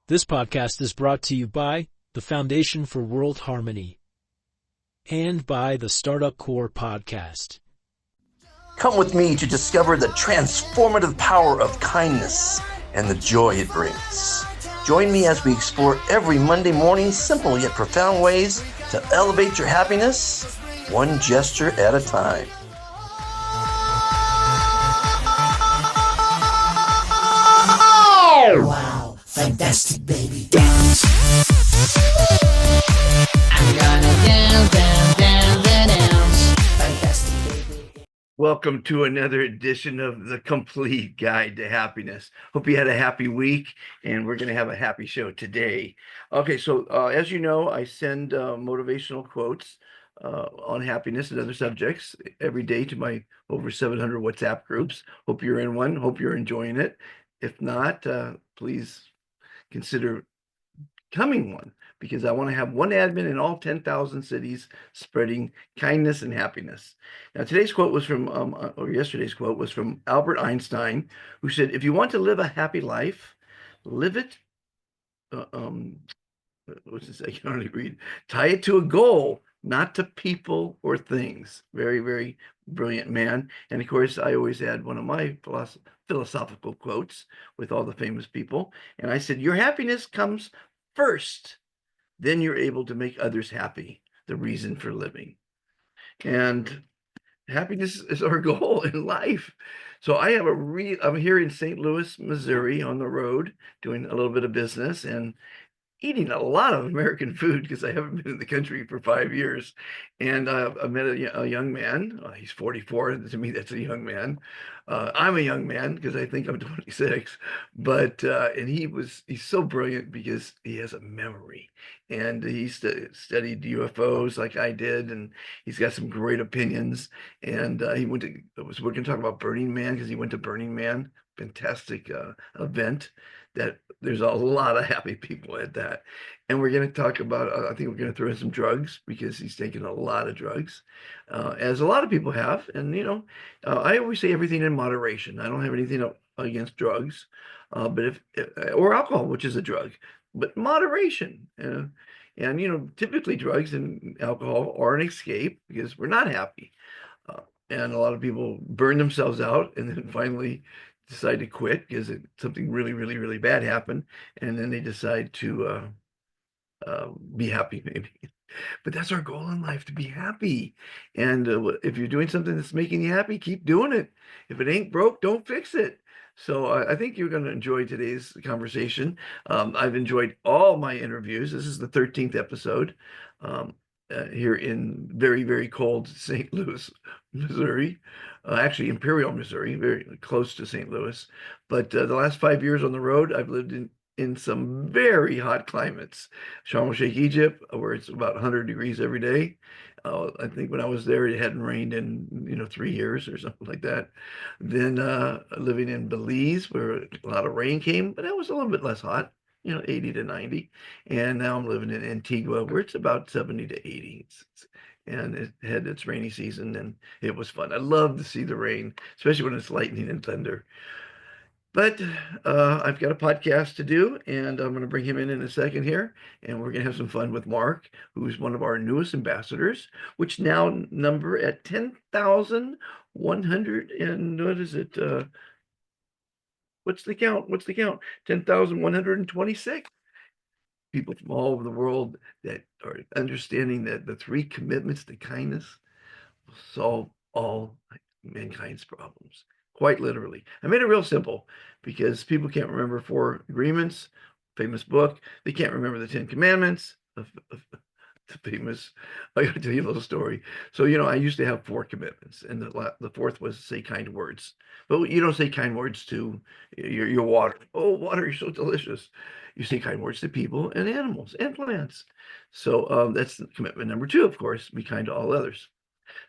This podcast is brought to you by the Foundation for World Harmony and by the Startup Core podcast. Come with me to discover the transformative power of kindness and the joy it brings. Join me as we explore every Monday morning simple yet profound ways to elevate your happiness, one gesture at a time. Wow, fantastic, baby. Dance. I'm gonna dance. Fantastic, baby. Welcome to another edition of the Complete Guide to Happiness. Hope you had a happy week, and we're going to have a happy show today. Okay, so as you know, I send motivational quotes on happiness and other subjects every day to my over 700 WhatsApp groups. Hope you're in one. Hope you're enjoying it. If not, please consider becoming one, because I want to have one admin in all 10,000 cities spreading kindness and happiness. Now, today's quote was from, or yesterday's quote was from Albert Einstein, who said, if you want to live a happy life, live it, what's this? I can hardly read. Tie it to a goal, not to people or things. Very, very brilliant man. And of course, I always add one of my philosophical quotes with all the famous people. And I said, your happiness comes first, then you're able to make others happy, the reason for living. And happiness is our goal in life. So I have I'm here in St. Louis, Missouri on the road doing a little bit of business and eating a lot of American food because I haven't been in the country for 5 years. And I met a young man. He's 44. To me, that's a young man. I'm a young man because I think I'm 26. But and he's so brilliant because he has a memory, and he studied UFOs like I did, and he's got some great opinions. And we're going to talk about Burning Man because he went to Burning Man. Fantastic event that there's a lot of happy people at that. And we're going to talk about, I think we're going to throw in some drugs because he's taken a lot of drugs, as a lot of people have. And, I always say everything in moderation. I don't have anything against drugs, but or alcohol, which is a drug, but moderation. And typically drugs and alcohol are an escape because we're not happy. And a lot of people burn themselves out and then finally decide to quit because something really, really, really bad happened. And then they decide to be happy, maybe. But that's our goal in life, to be happy. And if you're doing something that's making you happy, keep doing it. If it ain't broke, don't fix it. So I think you're going to enjoy today's conversation. I've enjoyed all my interviews. This is the 13th episode. Here in very, very cold St. Louis, Missouri, actually Imperial, Missouri, very close to St. Louis. But the last 5 years on the road, I've lived in some very hot climates. Sharm el-Sheikh, Egypt, where it's about 100 degrees every day. I think when I was there, it hadn't rained in 3 years or something like that. Then living in Belize, where a lot of rain came, but that was a little bit less hot. 80 to 90. And now I'm living in Antigua, where it's about 70 to 80. And it had its rainy season, and it was fun. I love to see the rain, especially when it's lightning and thunder. But I've got a podcast to do, and I'm going to bring him in a second here, and we're going to have some fun with Mark, who's one of our newest ambassadors, which now number at 10,100 and what is it? What's the count? 10,126 people from all over the world that are understanding that the 3 commitments to kindness will solve all mankind's problems. Quite literally. I made it real simple because people can't remember 4 agreements, famous book. They can't remember the 10 commandments of the famous. I got to tell you a little story. So, I used to have 4 commitments, and the fourth was say kind words. But you don't say kind words to your water. Oh, water, you're so delicious. You say kind words to people and animals and plants. So that's commitment number 2, of course, be kind to all others.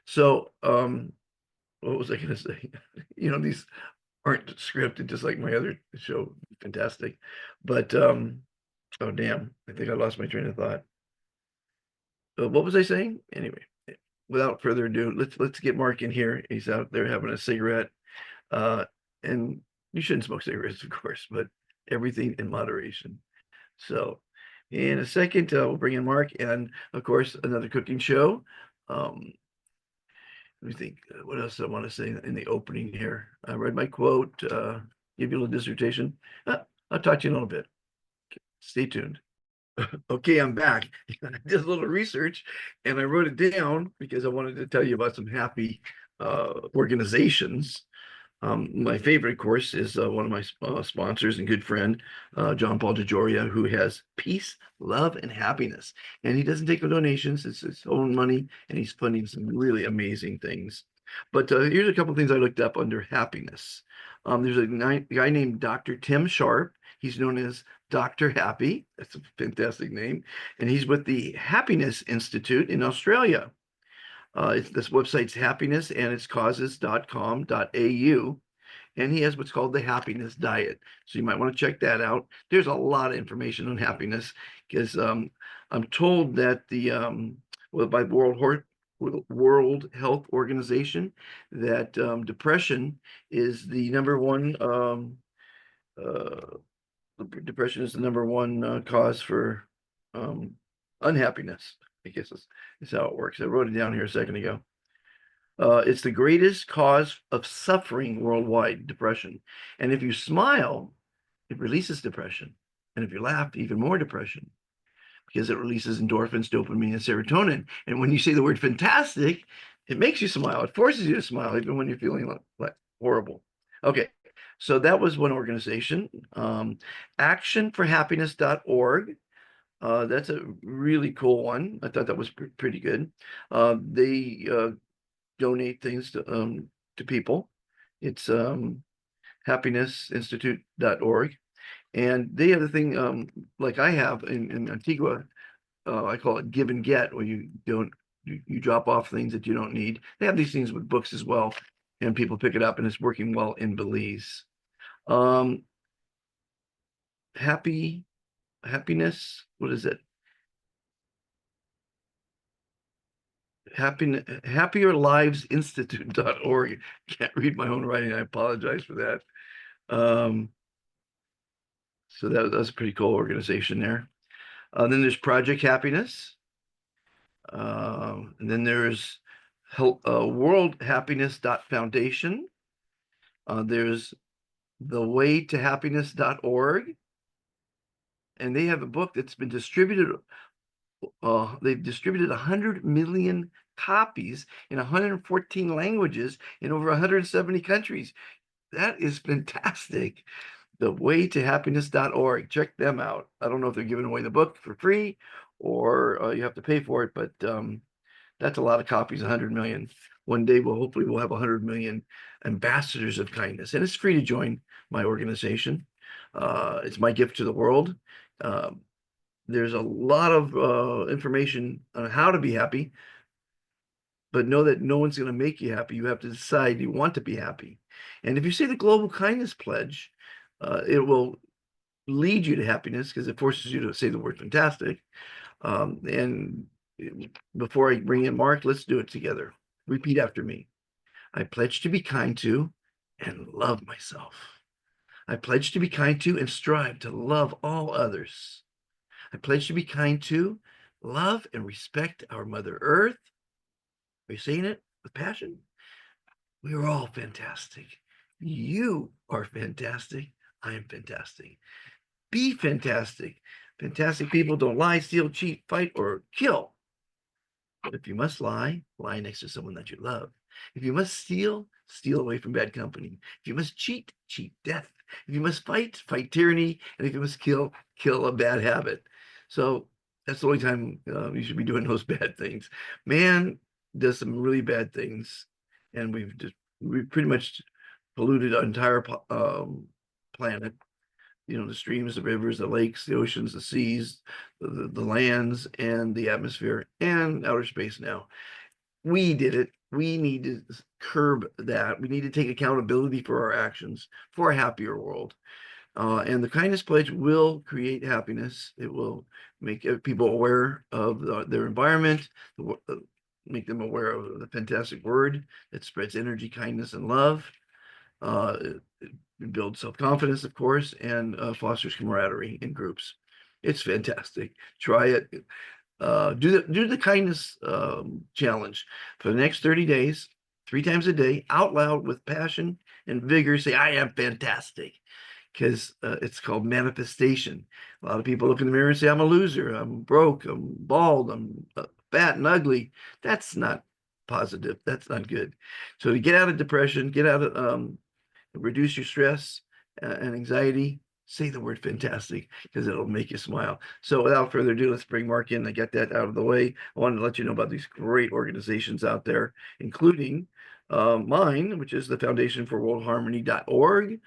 So what was I going to say? These aren't scripted, just like my other show. Fantastic. But oh, damn, I think I lost my train of thought. What was I saying? Anyway, without further ado, let's get Mark in here. He's out there having a cigarette. And you shouldn't smoke cigarettes, of course, but everything in moderation. So in a second, we'll bring in Mark and, of course, another cooking show. Let me think, what else I want to say in the opening here. I read my quote, give you a little dissertation. I'll talk to you in a little bit. Stay tuned. Okay, I'm back. I did a little research and I wrote it down because I wanted to tell you about some happy organizations. My favorite, of course, is one of my sponsors and good friend, John Paul DeJoria, who has peace, love, and happiness. And he doesn't take donations, it's his own money, and he's funding some really amazing things. But here's a couple of things I looked up under happiness. There's a guy named Dr. Tim Sharp. He's known as Dr. Happy. That's a fantastic name. And he's with the Happiness Institute in Australia. This website's happiness and its causes.com.au. And he has what's called the happiness diet. So you might want to check that out. There's a lot of information on happiness because I'm told that by World Health Organization that depression is the number one cause for unhappiness. I guess is how it works. I wrote it down here a second ago. It's the greatest cause of suffering worldwide, depression. And if you smile, it releases depression. And if you laugh, even more depression, because it releases endorphins, dopamine, and serotonin. And when you say the word fantastic, it makes you smile. It forces you to smile, even when you're feeling like horrible. Okay, so that was one organization. Actionforhappiness.org. That's a really cool one. I thought that was pretty good. They donate things to people. It's happinessinstitute.org. And they have the thing like I have in Antigua, I call it give and get, where you drop off things that you don't need. They have these things with books as well, and people pick it up, and it's working well in Belize. Happiness, what is it? Happierlivesinstitute.org. Can't read my own writing. I apologize for that. So that's a pretty cool organization there. Then there's Project Happiness. And then there's World Happiness Foundation. There's thewaytohappiness.org. And they have a book that's been distributed. They've distributed 100 million copies in 114 languages in over 170 countries. That is fantastic. Thewaytohappiness.org. Check them out. I don't know if they're giving away the book for free or you have to pay for it, but that's a lot of copies, 100 million. One day hopefully we'll have 100 million ambassadors of kindness, and it's free to join my organization. It's my gift to the world. There's a lot of information on how to be happy, but know that no one's going to make you happy. You have to decide you want to be happy. And if you say the Global Kindness Pledge, it will lead you to happiness because it forces you to say the word fantastic. And before I bring in Mark, let's do it together. Repeat after me. I pledge to be kind to and love myself. I pledge to be kind to and strive to love all others. I pledge to be kind to, love, and respect our Mother Earth. Are you saying it with passion? We are all fantastic. You are fantastic. I am fantastic. Be fantastic. Fantastic people don't lie, steal, cheat, fight, or kill. But if you must lie, lie next to someone that you love. If you must steal, steal away from bad company. If you must cheat, cheat death. If you must fight, fight tyranny. And if you must kill, kill a bad habit. So that's the only time you should be doing those bad things. Man does some really bad things, and we've pretty much polluted our entire planet. You know, the streams, the rivers, the lakes, the oceans, the seas, the lands, and the atmosphere, and outer space now. We did it. We need to curb that. We need to take accountability for our actions, for a happier world. And the Kindness Pledge will create happiness. It will make people aware of their environment, make them aware of the fantastic word that spreads energy, kindness, and love. It builds self-confidence, of course, and fosters camaraderie in groups. It's fantastic. Try it. Do the kindness challenge for the next 30 days, 3 times a day, out loud with passion and vigor. Say, I am fantastic, because it's called manifestation. A lot of people look in the mirror and say, I'm a loser, I'm broke, I'm bald, I'm fat and ugly. That's not positive. That's not good. So to get out of depression, get out of reduce your stress and anxiety, say the word fantastic, because it'll make you smile. So without further ado, let's bring Mark in. I got that out of the way. I wanted to let you know about these great organizations out there, including mine, which is the Foundation for World Harmony.org,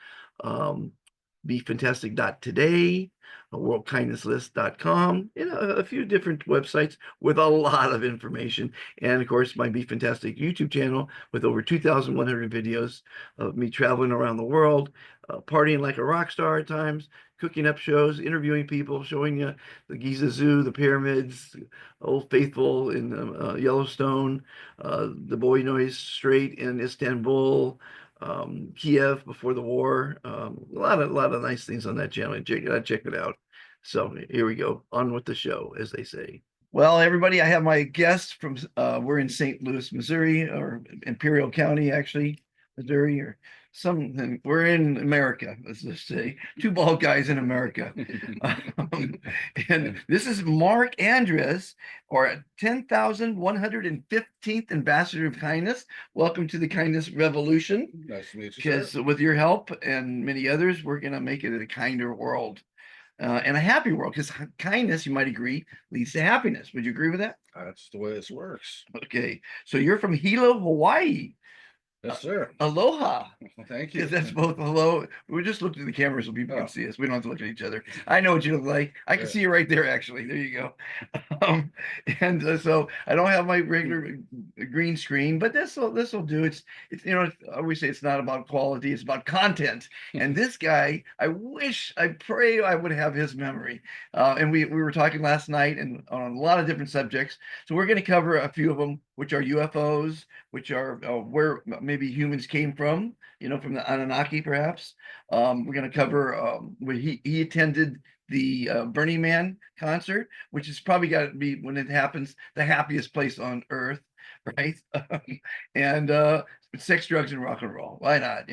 BeFantastic.today, WorldKindnessList.com, a few different websites with a lot of information. And of course, my Be Fantastic YouTube channel with over 2,100 videos of me traveling around the world, partying like a rock star at times, cooking up shows, interviewing people, showing you the Giza Zoo, the pyramids, Old Faithful in Yellowstone, the Boynois Strait in Istanbul, Kiev before the war. A lot of nice things on that channel. Check it out. So here we go. On with the show, as they say. Well, everybody, I have my guest from we're in St. Louis, Missouri, or Imperial County, actually, Missouri, or something. We're in America, let's just say. Two bald guys in America. And this is Mark Andres, or 10,115th Ambassador of Kindness. Welcome to the Kindness Revolution. Nice to meet you, Because sir. with your help and many others, we're going to make it a kinder world. And a happy world, because kindness, you might agree, leads to happiness. Would you agree with that? That's the way this works. Okay, so you're from Hilo, Hawaii. Yes, sir. Aloha. Thank you. Because that's both hello. We just looked at the camera so people can see us. We don't have to look at each other. I know what you look like. I can see you right there, actually. There you go. And so I don't have my regular green screen, but this will do. It's I always say it's not about quality, it's about content. And this guy, I pray I would have his memory. And we were talking last night and on a lot of different subjects. So we're going to cover a few of them, which are UFOs, which are where maybe humans came from, from the Anunnaki, perhaps. We're going to cover where he attended the Burning Man concert, which has probably got to be, when it happens, the happiest place on earth, right? And sex, drugs, and rock and roll. Why not?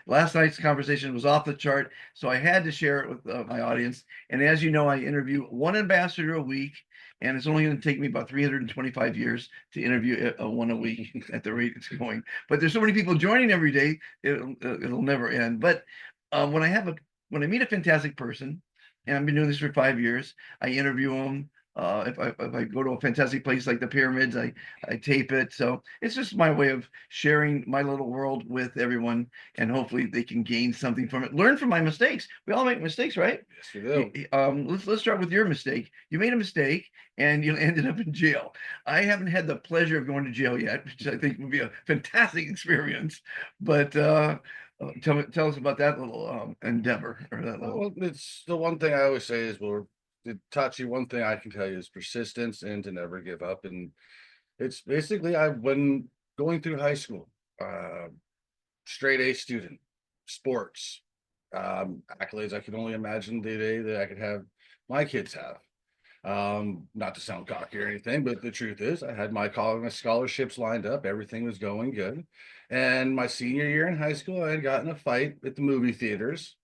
Last night's conversation was off the chart, so I had to share it with my audience. And as you know, I interview one ambassador a week, and it's only going to take me about 325 years to interview one a week at the rate it's going. But there's so many people joining every day, it'll never end. But when I meet a fantastic person, and I've been doing this for 5 years, I interview them. If I go to a fantastic place like the pyramids, I tape it. So it's just my way of sharing my little world with everyone, and hopefully they can gain something from it. Learn from my mistakes. We all make mistakes, right? Yes, we do. Let's start with your mistake. You made a mistake and you ended up in jail. I haven't had the pleasure of going to jail yet, which I think would be a fantastic experience. But tell us about that little endeavor, or that little. Well, it's the one thing I always say is, Tachi, one thing I can tell you is persistence and to never give up. And it's basically, when going through high school, straight A student, sports, accolades I could only imagine the day that I could have my kids have. Not to sound cocky or anything, but the truth is I had my scholarships lined up. Everything was going good. And my senior year in high school, I had gotten a fight at the movie theaters.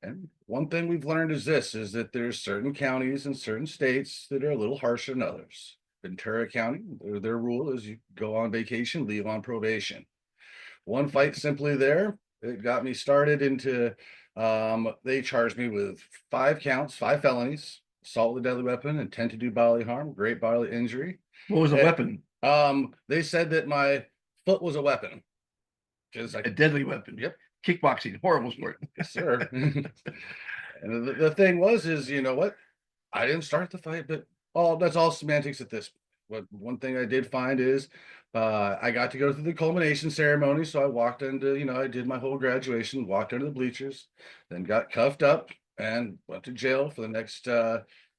And one thing we've learned is that there's certain counties and certain states that are a little harsher than others. Ventura County, their rule is you go on vacation, leave on probation. One fight simply there, it got me started into, they charged me with 5 counts, 5 felonies, assault with a deadly weapon, intent to do bodily harm, great bodily injury. What was the weapon? They said that my foot was a weapon. A deadly weapon. Yep. Kickboxing, horrible sport. Yes, sir. And the thing was, you know what? I didn't start the fight, but that's all semantics at this point. But one thing I did find is I got to go through the culmination ceremony. So I walked into, I did my whole graduation, walked under the bleachers, then got cuffed up and went to jail for the next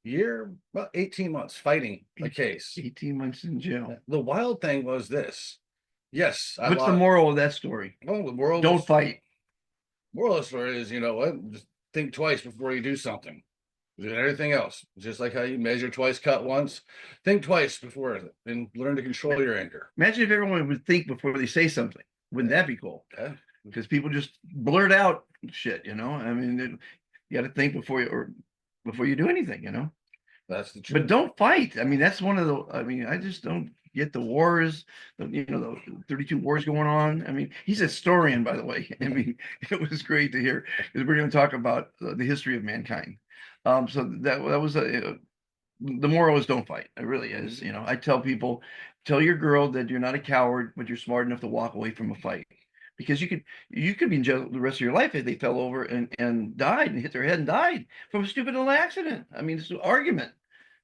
year, about 18 months fighting a case. 18 months in jail. The wild thing was this. Yes. What's the moral of that story? Well, the moral Don't fight. Moral of the story is, just think twice before you do something. And everything else, just like how you measure twice, cut once, think twice before and learn to control your anger. Imagine if everyone would think before they say something. Wouldn't that be cool? Yeah. Because people just blurt out shit, you know. I mean, you got to think before you do anything, you know. That's the truth. But don't fight. I mean, that's one of the. I mean, I just don't get the wars. You know, the 32 wars going on. I mean, he's a historian, by the way. I mean, it was great to hear because we're going to talk about the history of mankind. So that was the moral is don't fight. It really is. You know, I tell people, tell your girl that you're not a coward, but you're smart enough to walk away from a fight. Because you could be in jail the rest of your life if they fell over and died and hit their head and died from a stupid little accident. I mean, it's an argument.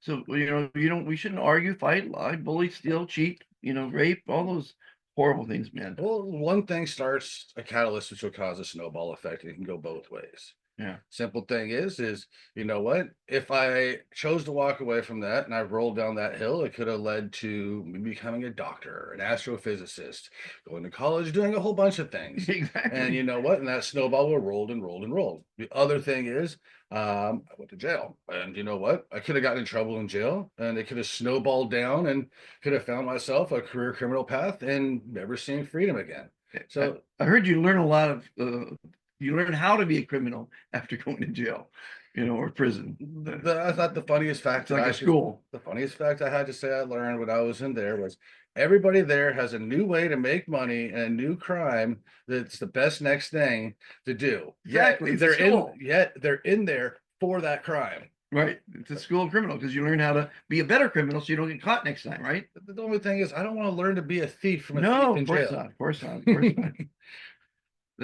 So we shouldn't argue, fight, lie, bully, steal, cheat, rape, all those horrible things, man. Well, one thing starts a catalyst which will cause a snowball effect, and it can go both ways. Yeah. Simple thing is you know what? If I chose to walk away from that and I rolled down that hill, it could have led to me becoming a doctor, an astrophysicist, going to college, doing a whole bunch of things. Exactly. And you know what? And that snowball will rolled and rolled and rolled. The other thing is, I went to jail, and you know what? I could have gotten in trouble in jail, and it could have snowballed down, and could have found myself a career criminal path and never seen freedom again. So I heard you learn a lot of you learn how to be a criminal after going to jail, or prison. I thought the funniest fact It's like a school. the funniest fact I had to say I learned when I was in there was everybody there has a new way to make money and a new crime that's the best next thing to do. Exactly. Yet they're in there for that crime. Right. It's a school of criminal because you learn how to be a better criminal so you don't get caught next time, right? The only thing is I don't want to learn to be a thief from a No, thief in of course jail. not. Of course not. Of course not.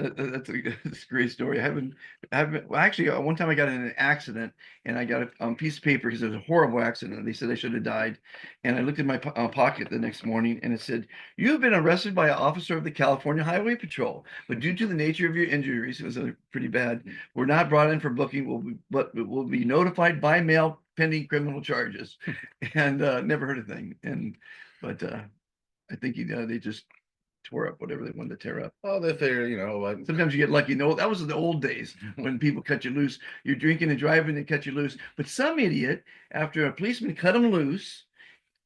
That's a great story. I haven't, well, actually, one time I got in an accident and I got a piece of paper because it was a horrible accident. They said I should have died. And I looked in my pocket the next morning and it said, "You've been arrested by an officer of the California Highway Patrol, but due to the nature of your injuries," it was pretty bad, "we're not brought in for booking, but will be notified by mail pending criminal charges." And never heard a thing. But I think they just tore up whatever they wanted to tear up. Oh, they figure, like Sometimes you get lucky. No, that was the old days when people cut you loose. You're drinking and driving, they cut you loose. But some idiot, after a policeman cut him loose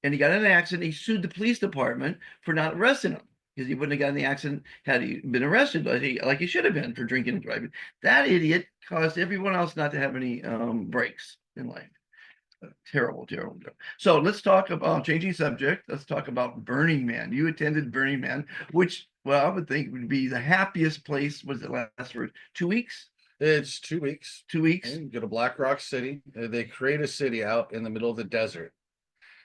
and he got in an accident, he sued the police department for not arresting him because he wouldn't have gotten in the accident had he been arrested, like he should have been for drinking and driving. That idiot caused everyone else not to have any breaks in life. Terrible, terrible, terrible. So let's talk about changing subject. Let's talk about Burning Man. You attended Burning Man, which, well, I would think would be the happiest place. Was it last for 2 weeks? it's 2 weeks. 2 weeks. You go to Black Rock City. They create a city out in the middle of the desert.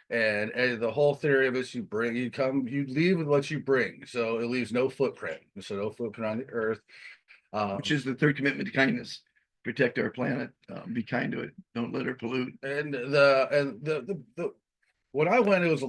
And the whole theory of it is you leave with what you bring. So it leaves no footprint. So no footprint on the earth. Which is the third commitment to kindness. Protect our planet. Be kind to it. Don't let her pollute. And the when I went, it was a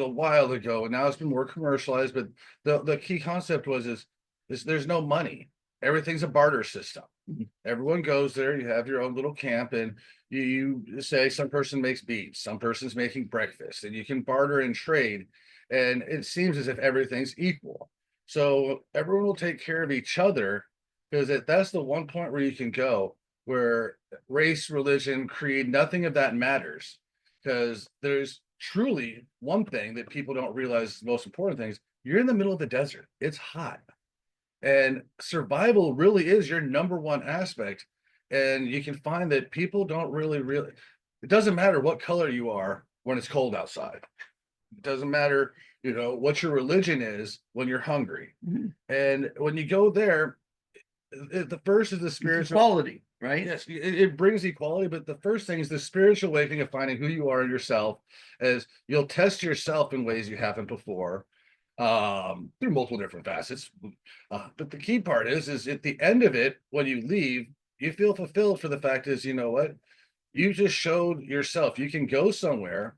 while ago, and now it's been more commercialized. But the key concept is there's no money. Everything's a barter system. Mhm. Everyone goes there. You have your own little camp, and you say some person makes beans, some person's making breakfast, and you can barter and trade. And it seems as if everything's equal. So everyone will take care of each other because that's the one point where you can go where race, religion, creed, nothing of that matters. Because there's truly one thing that people don't realize is the most important thing is you're in the middle of the desert. It's hot. And survival really is your number one aspect. And you can find that people don't really, it doesn't matter what color you are when it's cold outside. It doesn't matter, what your religion is when you're hungry. Mhm. And when you go there, the first is the It's spiritual equality, right? Yes, it brings equality, but the first thing is the spiritual awakening of finding who you are in yourself, as you'll test yourself in ways you haven't before, through multiple different facets. But the key part is at the end of it, when you leave, you feel fulfilled for the fact is, you know what? You just showed yourself you can go somewhere,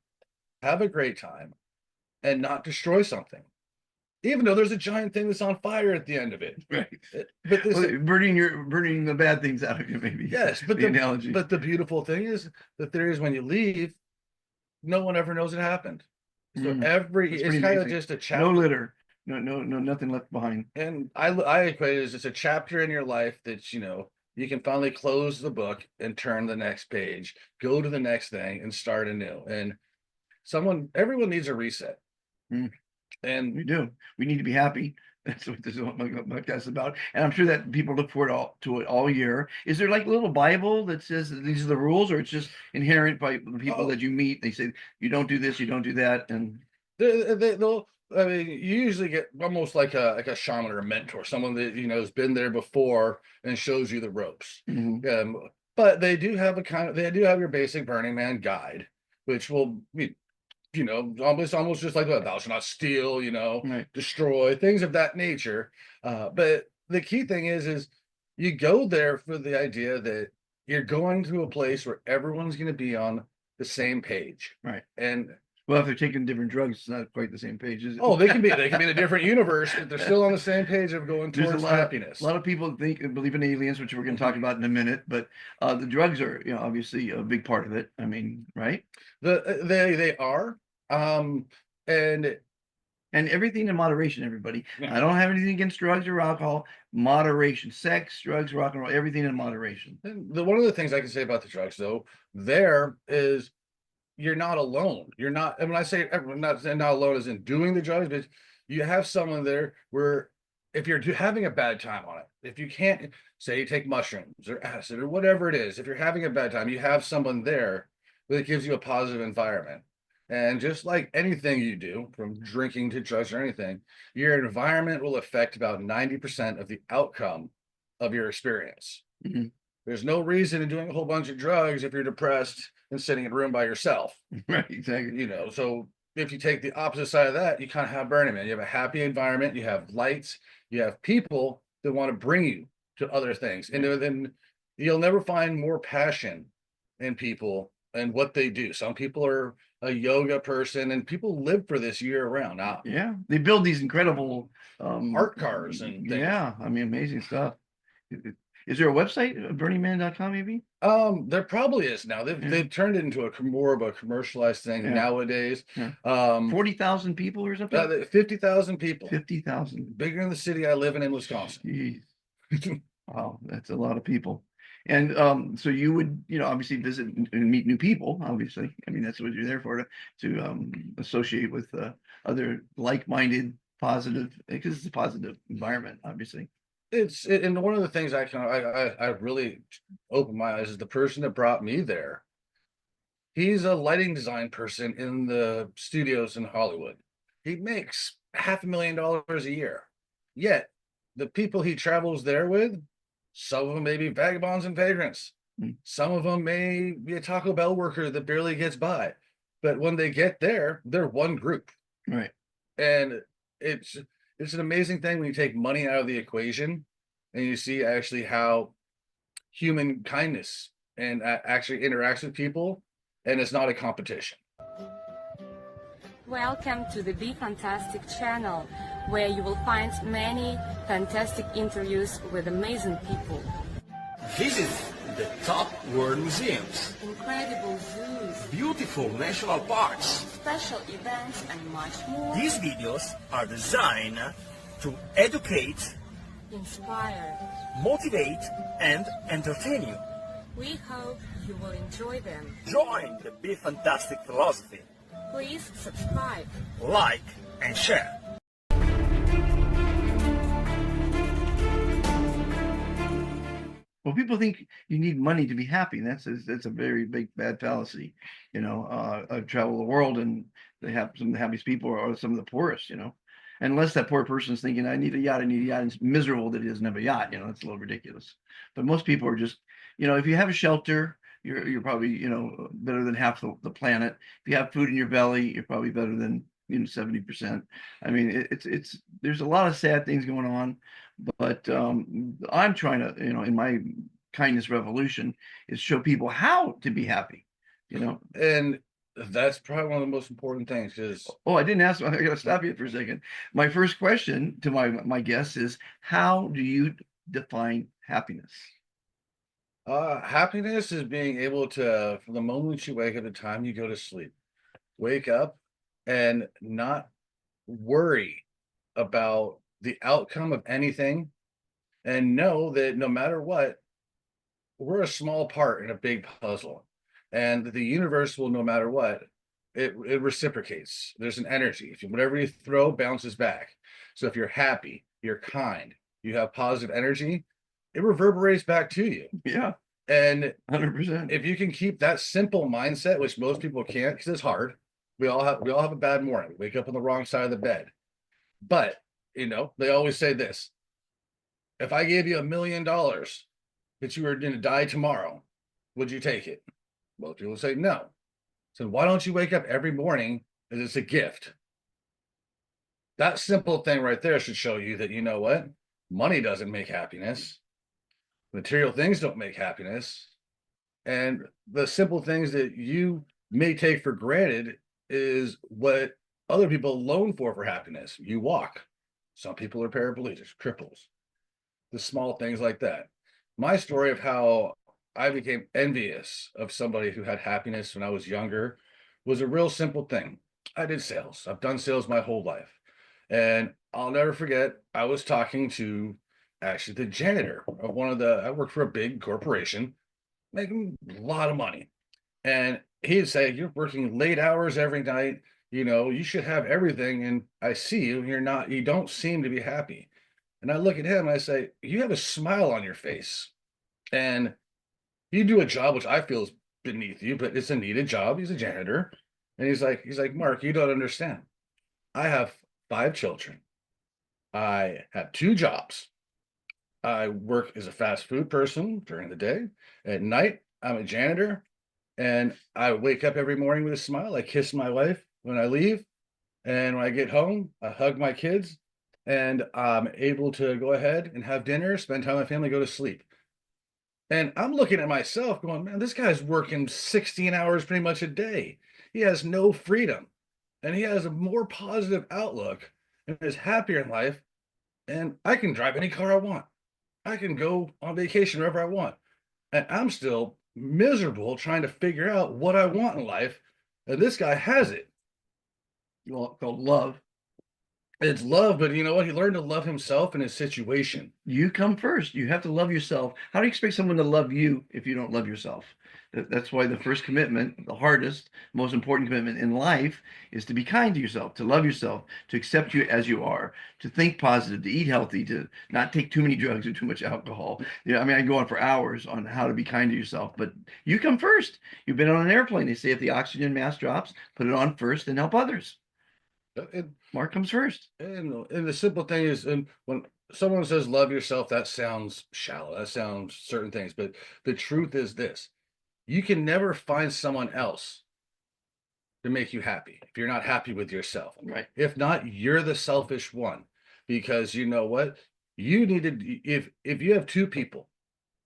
have a great time, and not destroy something. Even though there's a giant thing that's on fire at the end of it. Right. But this Well, burning the bad things out of you, maybe. yes, but the analogy. But the beautiful thing is the theory is when you leave, no one ever knows it happened. So Mm. it's pretty kind of amazing. just a chapter. No litter. No, nothing left behind. And I equate it as just a chapter in your life that's, you can finally close the book and turn the next page, go to the next thing and start anew. And everyone needs a reset. Mm. And We do. We need to be happy. That's what this is what my podcast is about. And I'm sure that people look forward to it all year. Is there like a little Bible that says that these are the rules, or it's just inherent by the people that you meet? They say you don't do this, you don't do that, and they'll. I mean, you usually get almost like a shaman or a mentor, someone that has been there before and shows you the ropes. Mhm. But they do have they do have your basic Burning Man guide, which will almost just like thou shalt not steal, Right. destroy, things of that nature. But the key thing is you go there for the idea that you're going to a place where everyone's going to be on the same page. Right. And Well, if they're taking different drugs, it's not quite the same page, is it? oh, they can be in a different universe, but they're still on the same page of going There's towards a lot happiness. A lot of people believe in aliens, which we're going to talk about in a minute. But the drugs are, obviously a big part of it. I mean, right? They are, and everything in moderation, everybody. Yeah. I don't have anything against drugs or alcohol. Moderation, sex, drugs, rock and roll, everything in moderation. one of the things I can say about the drugs, though, there is you're not alone. You're not, and when I say everyone, not alone as in doing the drugs, but you have someone there where if you're having a bad time on it, if you can't say you take mushrooms or acid or whatever it is, if you're having a bad time, you have someone there that gives you a positive environment. And just like anything you do, from drinking to drugs or anything, your environment will affect about 90% of the outcome of your experience. Mhm. There's no reason in doing a whole bunch of drugs if you're depressed and sitting in a room by yourself. Right, exactly. So if you take the opposite side of that, you kind of have Burning Man. You have a happy environment, you have lights, you have people that want to bring you to other things. And then you'll never find more passion in people and what they do. Some people are a yoga person, and people live for this year round. Now, Yeah, they build these incredible art cars and things. Yeah, I mean, amazing stuff. Is there a website, burningman.com, maybe? There probably is now. They've turned it into more of a commercialized thing nowadays. Yeah. 40,000 people or something? 50,000 people. 50,000. Bigger than the city I live in Wisconsin. Jeez. Wow, that's a lot of people. And so you would, obviously visit and meet new people, obviously. I mean, that's what you're there for, to associate with other like-minded, positive, because it's a positive environment, obviously. And one of the things I really opened my eyes is the person that brought me there. He's a lighting design person in the studios in Hollywood. He makes $500,000 a year. Yet the people he travels there with, some of them may be vagabonds and vagrants. Some of them may be a Taco Bell worker that barely gets by. But when they get there, they're one group. Right. And it's an amazing thing when you take money out of the equation and you see actually how human kindness and actually interacts with people, and it's not a competition. Welcome to the Be Fantastic channel, where you will find many fantastic interviews with amazing people. Visit the top world museums, Incredible zoos, beautiful national parks. special events, and much more. These videos are designed to educate, Inspire. motivate, and entertain you. We hope you will enjoy them. Join the Be Fantastic philosophy. Please subscribe. Like and share. Well, people think you need money to be happy. And that's a very big bad fallacy. I travel the world, and they have some of the happiest people are some of the poorest. Unless that poor person is thinking, I need a yacht, and it's miserable that he doesn't have a yacht. That's a little ridiculous. But most people are just, if you have a shelter, you're probably, better than half the planet. If you have food in your belly, you're probably better than 70%. I mean, it's there's a lot of sad things going on, but I'm trying to, in my kindness revolution, is show people how to be happy. And that's probably one of the most important things, because I didn't ask. I gotta stop you for a second. My first question to my guests is, how do you define happiness? happiness is being able to, from the moment you wake up to the time you go to sleep, wake up and not worry about the outcome of anything, and know that no matter what, we're a small part in a big puzzle, and the universe will, no matter what, it reciprocates. There's an energy. If you, whatever you throw bounces back. So if you're happy, you're kind, you have positive energy, it reverberates back to you. Yeah, And 100%. if you can keep that simple mindset, which most people can't because it's hard. We all have a bad morning. We wake up on the wrong side of the bed. But they always say this: if I gave you $1 million that you were going to die tomorrow, would you take it? Most people say no. So why don't you wake up every morning as it's a gift? That simple thing right there should show you that, you know what? Money doesn't make happiness. Material things don't make happiness. And the simple things that you may take for granted is what other people loan for happiness. You walk. Some people are paraplegics, cripples, the small things like that. My story of how I became envious of somebody who had happiness when I was younger was a real simple thing. I did sales. I've done sales my whole life. And I'll never forget, I was talking to actually the janitor of I worked for a big corporation, making a lot of money. And he'd say, "You're working late hours every night. You should have everything. And I see you, you don't seem to be happy." And I look at him and I say, "You have a smile on your face. And you do a job which I feel is beneath you, but it's a needed job." He's a janitor. And he's like, "Mark, you don't understand. I have 5 children. I have 2 jobs. I work as a fast food person during the day. At night, I'm a janitor. And I wake up every morning with a smile. I kiss my wife when I leave. And when I get home, I hug my kids. And I'm able to go ahead and have dinner, spend time with my family, go to sleep." And I'm looking at myself going, "Man, this guy's working 16 hours pretty much a day. He has no freedom. And he has a more positive outlook and is happier in life. And I can drive any car I want. I can go on vacation wherever I want. And I'm still miserable trying to figure out what I want in life. And this guy has it." Well, called love. It's love, but you know what? He learned to love himself and his situation. You come first. You have to love yourself. How do you expect someone to love you if you don't love yourself? That's why the first commitment, the hardest, most important commitment in life, is to be kind to yourself, to love yourself, to accept you as you are, to think positive, to eat healthy, to not take too many drugs or too much alcohol. I mean, I go on for hours on how to be kind to yourself, but you come first. You've been on an airplane. They say if the oxygen mask drops, put it on first and help others. And, Mark comes first. and the simple thing is, and when someone says love yourself, that sounds shallow. That sounds certain things. But the truth is this: you can never find someone else to make you happy if you're not happy with yourself. Right. If not, you're the selfish one. Because you know what? You need to, if you have 2 people,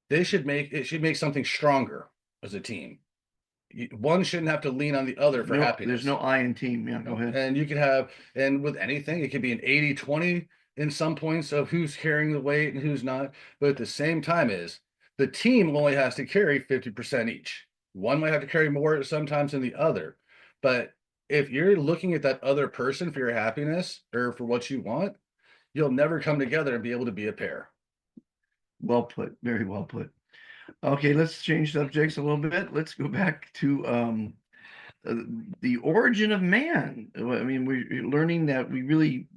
it should make something stronger as a team. One shouldn't have to lean on the other for No, happiness. there's no I in team. Yeah, go ahead. And you can have, and with anything, it could be an 80-20 in some points of who's carrying the weight and who's not. But at the same time is the team only has to carry 50% each. One might have to carry more sometimes than the other. But if you're looking at that other person for your happiness or for what you want, you'll never come together and be able to be a pair. Well put. Very well put. Okay, let's change subjects a little bit. Let's go back to uh, the origin of man. I mean, we're learning that we really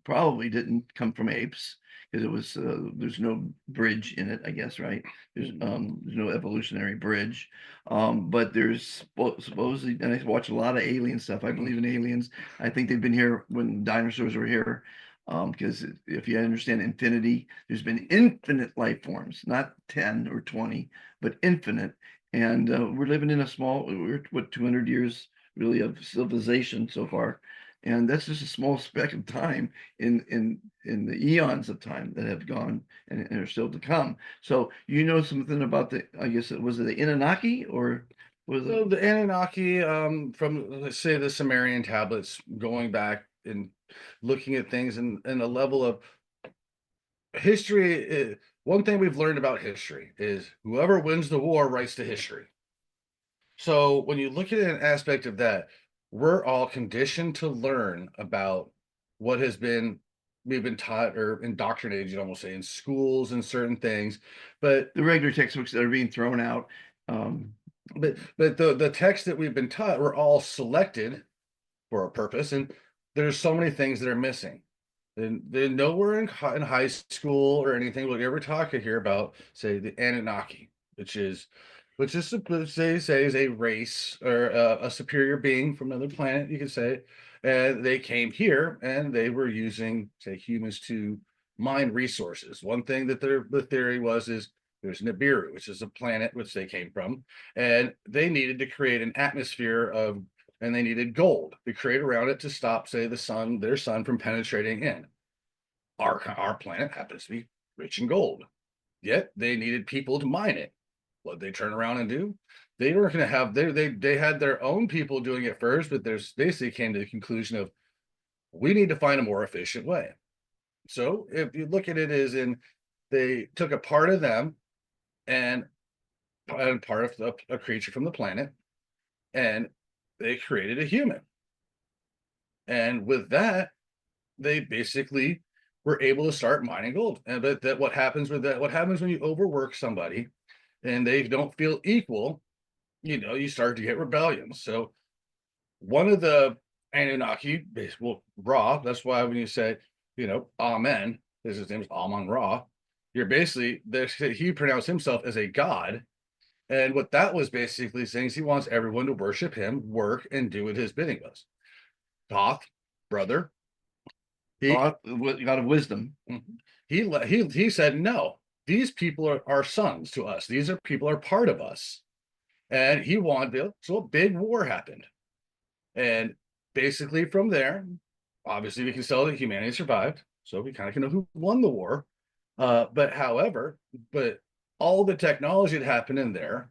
probably didn't come from apes because it was there's no bridge in it, I guess, right? There's no evolutionary bridge. But there's supposedly, and I watch a lot of alien stuff. I believe in aliens. I think they've been here when dinosaurs were here. Because if you understand infinity, there's been infinite life forms, not 10 or 20, but infinite. And we're living in we're what, 200 years really of civilization so far. And that's just a small speck of time in the eons of time that have gone and are still to come. So you know something about I guess was it the Anunnaki or was So it? the Anunnaki, from let's say the Sumerian tablets, going back and looking at things and a level of history. One thing we've learned about history is whoever wins the war writes the history. So when you look at an aspect of that, we're all conditioned to learn about what has been we've been taught or indoctrinated, you'd almost say, in schools and certain things. But The regular textbooks that are being thrown out. but the texts that we've been taught were all selected for a purpose, and there's so many things that are missing. And they're nowhere in high school or anything will you ever talk here about, say, the Anunnaki, which is say is a race or a superior being from another planet, you could say, and they came here and they were using, say, humans to mine resources. One thing that the theory was is there's Nibiru, which is a planet which they came from, and they needed to create an atmosphere of, and they needed gold to create around it to stop, say, their sun from penetrating in. Our planet happens to be rich in gold, yet they needed people to mine it. What they turn around and do? They weren't going to have they had their own people doing it first, but there's basically came to the conclusion of we need to find a more efficient way. So if you look at it as in they took a part of them and part of a creature from the planet, and they created a human. And with that, they basically were able to start mining gold. And but that what happens with that, what happens when you overwork somebody and they don't feel equal, you start to get rebellions. So one of the Anunnaki, well, Ra, that's why when you say, Amen, his name is Amun Ra, you're basically, he pronounced himself as a god. And what that was basically saying is he wants everyone to worship him, work, and do what his bidding was. Thoth, brother. God of wisdom. He said, no, these people are sons to us. These people are part of us. And he wanted, so a big war happened. And basically from there, obviously we can tell that humanity survived. So we kind of can know who won the war. But all the technology that happened in there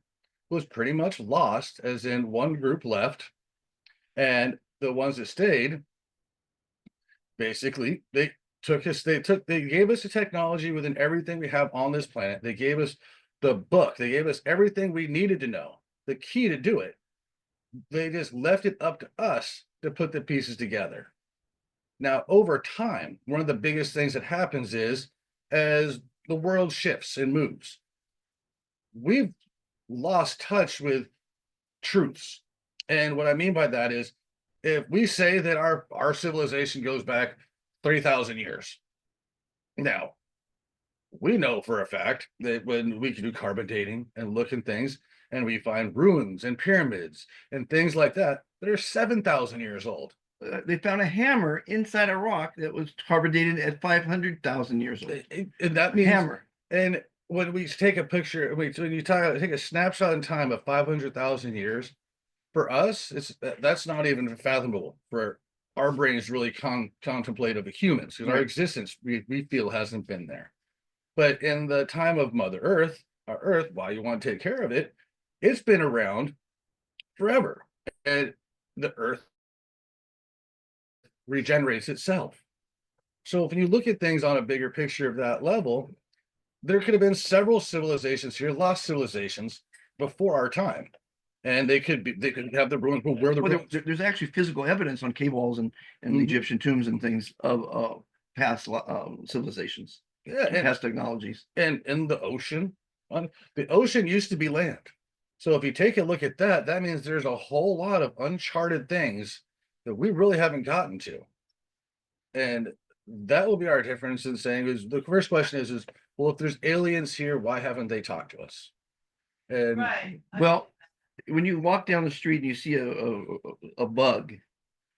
was pretty much lost, as in one group left. And the ones that stayed, basically, they gave us the technology within everything we have on this planet. They gave us the book. They gave us everything we needed to know, the key to do it. They just left it up to us to put the pieces together. Now, over time, one of the biggest things that happens is as the world shifts and moves, we've lost touch with truths. And what I mean by that is, if we say that our civilization goes back 3,000 years, now we know for a fact that when we can do carbon dating and look at things and we find ruins and pyramids and things like that are 7,000 years old. They found a hammer inside a rock that was carbon dated at 500,000 years old. And that means hammer. And when we take a picture, when you take a snapshot in time of 500,000 years, for us, that's not even fathomable. For our brain is really contemplative of humans, because our existence we feel hasn't been there. But in the time of Mother Earth, our Earth, while you want to take care of it, it's been around forever, and the Earth regenerates itself. So if you look at things on a bigger picture of that level, there could have been several civilizations here, lost civilizations before our time. And they could have the ruins. Where the ruins? There's actually physical evidence on cave walls and Egyptian tombs and things of past civilizations, past technologies. And in the ocean used to be land. So if you take a look at that, that means there's a whole lot of uncharted things that we really haven't gotten to. And that will be our difference in saying is the first question is, well, if there's aliens here, why haven't they talked to us? And well, when you walk down the street and you see a bug,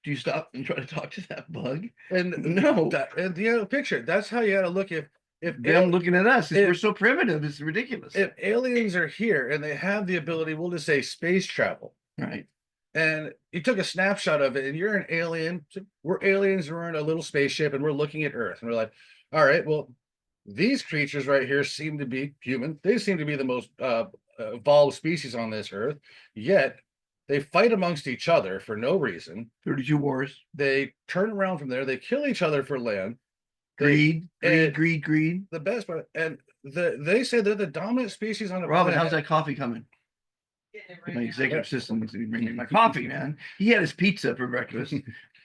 do you stop and try to talk to that bug? And no. And the picture, that's how you got to look if them looking at us, we're so primitive, it's ridiculous. If aliens are here and they have the ability, we'll just say space travel. Right. And you took a snapshot of it and you're an alien. So we're aliens and we're in a little spaceship and we're looking at Earth and we're like, all right, well, these creatures right here seem to be human. They seem to be the most evolved species on this Earth, yet they fight amongst each other for no reason. 32 wars. They turn around from there. They kill each other for land. Greed. The best part, and they say they're the dominant species on the Robin, planet. how's that coffee coming? My executive assistant needs to be bringing my coffee, man. He had his pizza for breakfast.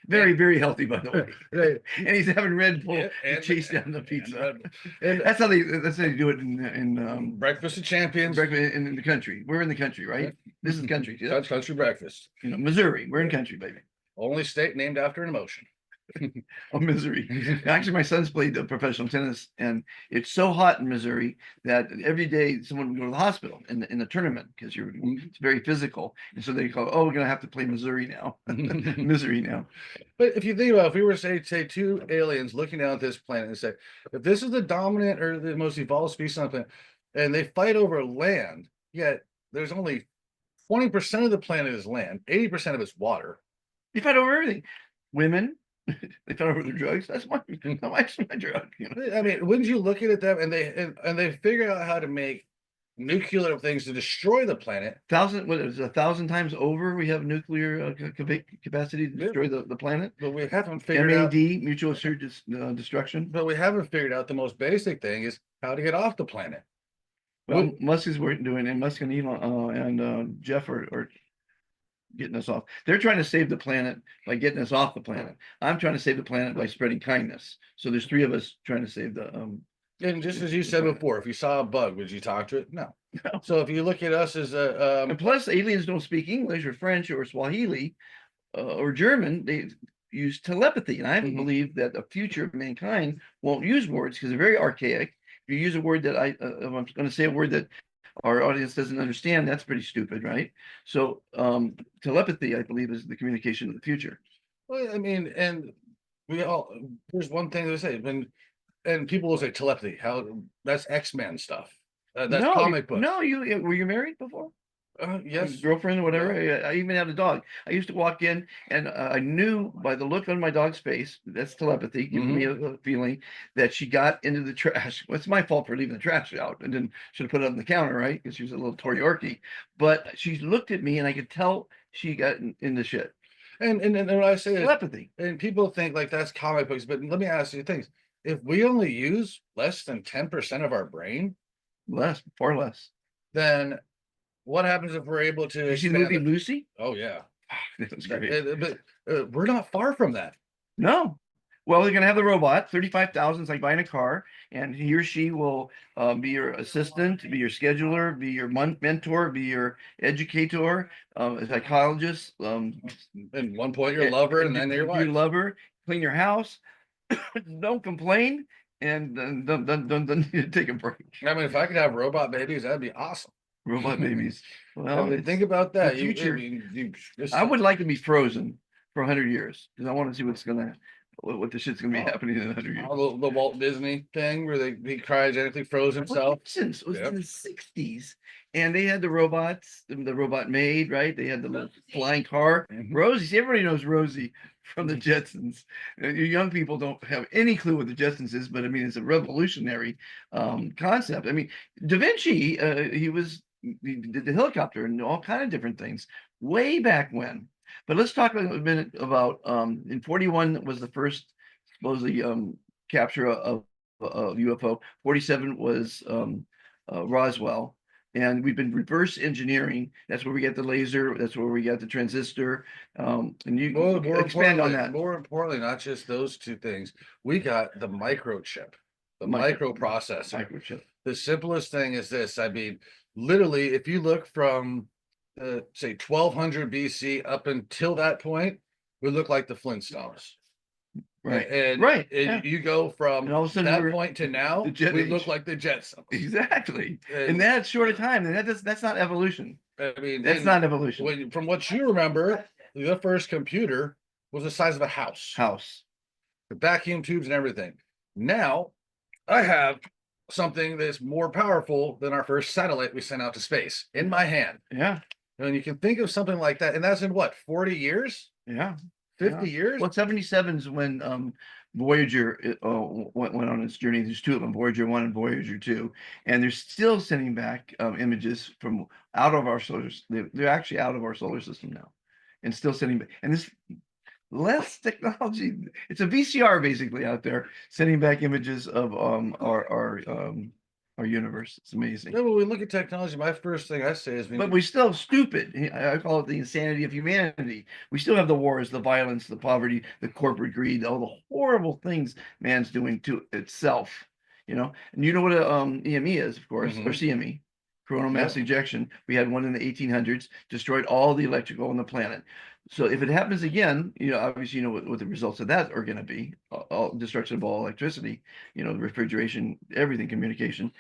Very, very healthy, by the way. Right. And he's having Red Bull Yeah, to chase down the pizza. And That's how they do it in breakfast of champions. in the country. We're in the country, right? This is country. Yeah. Country breakfast. You know, Missouri. We're in country, baby. Only state named after an emotion. Oh, Missouri. Actually, my son's played professional tennis, and it's so hot in Missouri that every day someone would go to the hospital in the tournament because it's very physical, and so they call, oh, we're gonna have to play Missouri now, Missouri now. But if you think about, if we were say two aliens looking down at this planet and say, if this is the dominant or the most evolved species on the planet, and they fight over land, yet there's only 20% of the planet is land, 80% of it's water. They fight over everything. Women. They fight over their drugs. That's my drug. You know? I mean, wouldn't you look at them and they figure out how to make nuclear things to destroy the planet? 1,000 times over. We have nuclear capacity to destroy the planet. But we haven't figured MAD, mutual assured destruction. But we haven't figured out the most basic thing is how to get off the planet. Well, Musk is doing, and Musk and Elon and Jeff are getting us off. They're trying to save the planet by getting us off the planet. I'm trying to save the planet by spreading kindness. So there's three of us trying to save the. And just as you said before, if you saw a bug, would you talk to it? No. So if you look at us as a and plus, aliens don't speak English or French or Swahili or German. They use telepathy, and I believe that the future of mankind won't use words because they're very archaic. If you use a word that I'm going to say a word that our audience doesn't understand, that's pretty stupid, right? So telepathy, I believe, is the communication of the future. Well, I mean, and there's one thing they say, and people will say telepathy, how that's X-Men stuff. That's comic books. No, were you married before? Yes. Girlfriend or whatever. Yeah. I even had a dog. I used to walk in and I knew by the look on my dog's face, that's telepathy, giving me a feeling that she got into the trash. Well, it's my fault for leaving the trash out and then should have put it on the counter, right? Because she was a little Yorkie. But she looked at me and I could tell she got in the shit. And what I say telepathy. And people think like that's comic books, but let me ask you things. If we only use less than 10% of our brain, far less, then what happens if we're able to? You see the movie Lucy? Oh yeah, that's great. But we're not far from that. No. Well, they're going to have the robot. 35,000 is like buying a car, and he or she will be your assistant, be your scheduler, be your mentor, be your educator, a psychologist. At one point, your lover, and then your wife. Your lover, clean your house, don't complain, and don't take a break. I mean, if I could have robot babies, that'd be awesome. Robot babies. Well, I mean, think about that. The future. I would like to be frozen for 100 years because I want to see what the shit's gonna be happening in 100 years. The Walt Disney thing where he cryogenically froze himself. It was in the 60s, and they had the robots, the robot maid, right? They had the little flying car. Rosie, everybody knows Rosie from the Jetsons. You young people don't have any clue what the Jetsons is, but I mean, it's a revolutionary concept. I mean, Da Vinci, he did the helicopter and all kind of different things way back when. But let's talk a minute about in 41 was the first supposedly capture of UFO. 47 was Roswell, and we've been reverse engineering. That's where we get the laser. That's where we got the transistor. And you expand on that. More importantly, not just those two things. We got the microchip, the microprocessor. Microchip. The simplest thing is this. I mean, literally, if you look from say 1200 BC up until that point, we look like the Flintstones. Right. And you go from and all of a sudden that point to now, we look like the Jetsons. Exactly. In that short of time, and that's not evolution. I mean, that's not evolution. From what you remember, the first computer was the size of a house. The vacuum tubes and everything. Now, I have something that's more powerful than our first satellite we sent out to space in my hand. Yeah. And you can think of something like that, and that's in what, 40 years? Yeah. 50 years? Well, 77 is when Voyager went on its journey. There's two of them, Voyager 1 and Voyager 2. And they're still sending back images from out of our solar system. They're actually out of our solar system now and still sending back. And this less technology. It's a VCR basically out there sending back images of our our universe. It's amazing. Yeah, when we look at technology, my first thing I say is But we still stupid. I call it the insanity of humanity. We still have the wars, the violence, the poverty, the corporate greed, all the horrible things man's doing to itself. And you know what a EME is, of course, or Mhm. CME, coronal mass Yep. ejection. We had one in the 1800s, destroyed all the electrical on the planet. So if it happens again, obviously what the results of that are going to be, all destruction of all electricity, refrigeration, everything, communication.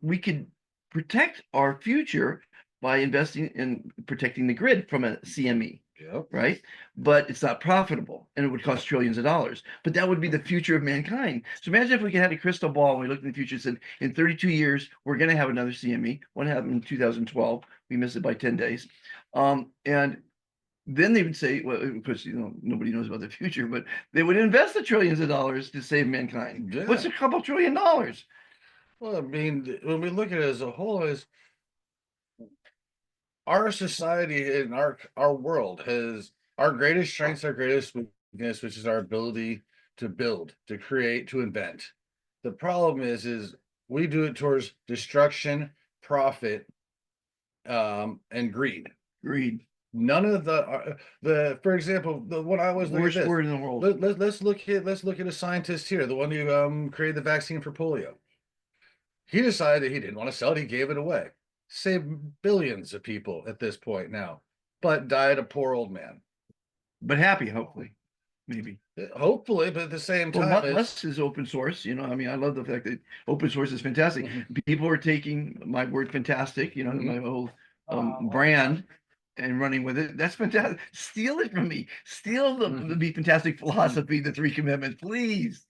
We could protect our future by investing in protecting the grid from a CME, Yep. right? But it's not profitable and it would cost trillions of dollars. But that would be the future of mankind. So imagine if we had a crystal ball and we looked in the future and said, in 32 years, we're going to have another CME. One happened in 2012. We missed it by 10 days. And then they would say, well, of course, nobody knows about the future, but they would invest the trillions of dollars to save mankind. Yeah. What's a couple $1 trillion? Well, I mean, when we look at it as a whole, is our society and our world has our greatest strengths, our greatest weakness, which is our ability to build, to create, to invent. The problem is we do it towards destruction, profit, and greed. Greed. None of the for example, the one I always look at Worst this. word in the world. Let's look at a scientist here, the one who created the vaccine for polio. He decided that he didn't want to sell it. He gave it away. Saved billions of people at this point now, but died a poor old man. But happy, hopefully, maybe. Hopefully, but at the same Well, time, Musk is open source. I mean, I love the fact that open source is fantastic. Mhm. People are taking my word fantastic, my whole brand and running with it. That's fantastic. Steal it from me. Steal the Be Fantastic philosophy, the 3 commitments, please.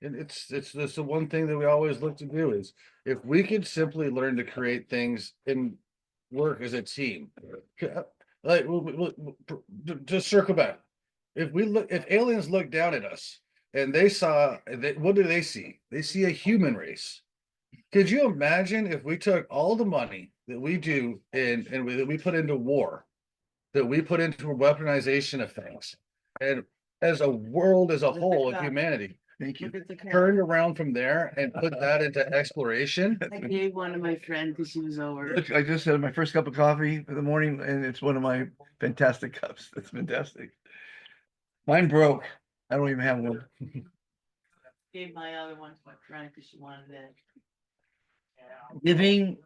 And it's the one thing that we always look to do is if we could simply learn to create things and work as a team. Like just circle back. If aliens look down at us and they saw what do they see? They see a human race. Could you imagine if we took all the money that we do that we put into war, that we put into weaponization of things, and as a world as a whole of humanity, Thank you. Look at the cat. turned around from there and put that into exploration? I gave one to my friend because she was over. Look, I just had my first cup of coffee for the morning, and it's one of my fantastic cups. That's fantastic. Mine broke. I don't even have one. Gave my other one to my friend because she wanted it. Giving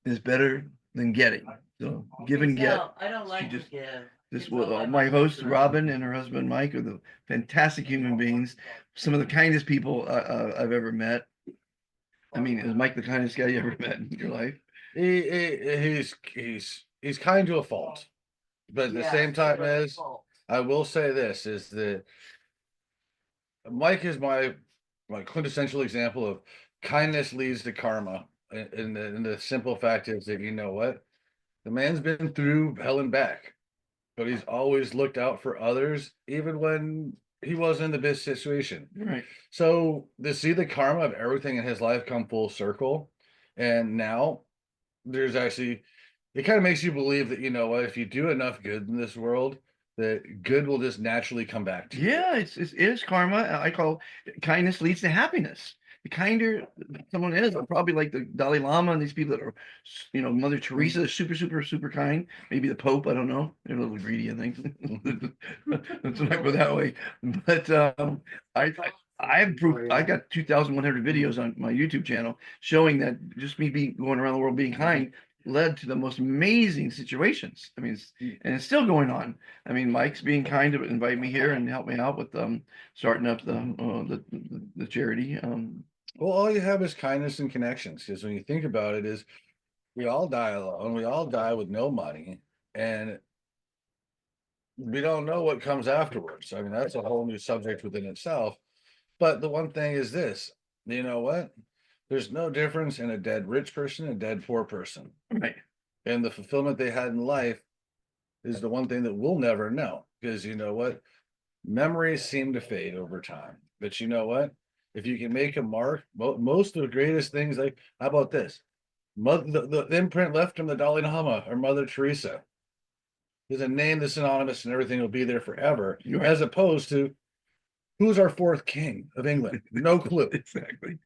is better than getting. So give and get. No, I don't like to just- give. This It's all my my host friend. Robin and her husband Mike are the fantastic human beings. Some of the kindest people I've ever met. I mean, is Mike the kindest guy you ever met in your life? He's kind to a fault, but at the Yeah, same time it's as fault. I will say this is that Mike is my quintessential example of kindness leads to karma. And the simple fact is that you know what? The man's been through hell and back, but he's always looked out for others, even when he wasn't in the best situation. Right. So to see the karma of everything in his life come full circle, and now there's actually it kind of makes you believe that you know what, if you do enough good in this world, that good will just naturally come back to you. Yeah, it is karma. I call kindness leads to happiness. The kinder someone is, probably like the Dalai Lama and these people that are, Mother Teresa, super, super, super kind. Maybe the Pope, I don't know. They're a little greedy, I think. Let's not go that way. But I have proof. I got 2,100 videos on my YouTube channel showing that just me going around the world being kind led to the most amazing situations. I mean, and it's still going on. I mean, Mike's being kind to invite me here and help me out with starting up the charity. Well, all you have is kindness and connections. Because when you think about it, is we all die alone. We all die with no money, and we don't know what comes afterwards. I mean, that's a whole new subject within itself. But the one thing is this: you know what? There's no difference in a dead rich person and a dead poor person. Right. And the fulfillment they had in life is the one thing that we'll never know. Because you know what? Memories seem to fade over time. But you know what? If you can make a mark, most of the greatest things, like, how about this? The imprint left from the Dalai Lama or Mother Teresa is a name that's synonymous and everything will be there forever, Right. as opposed to Who's our fourth king of England? No clue. Exactly.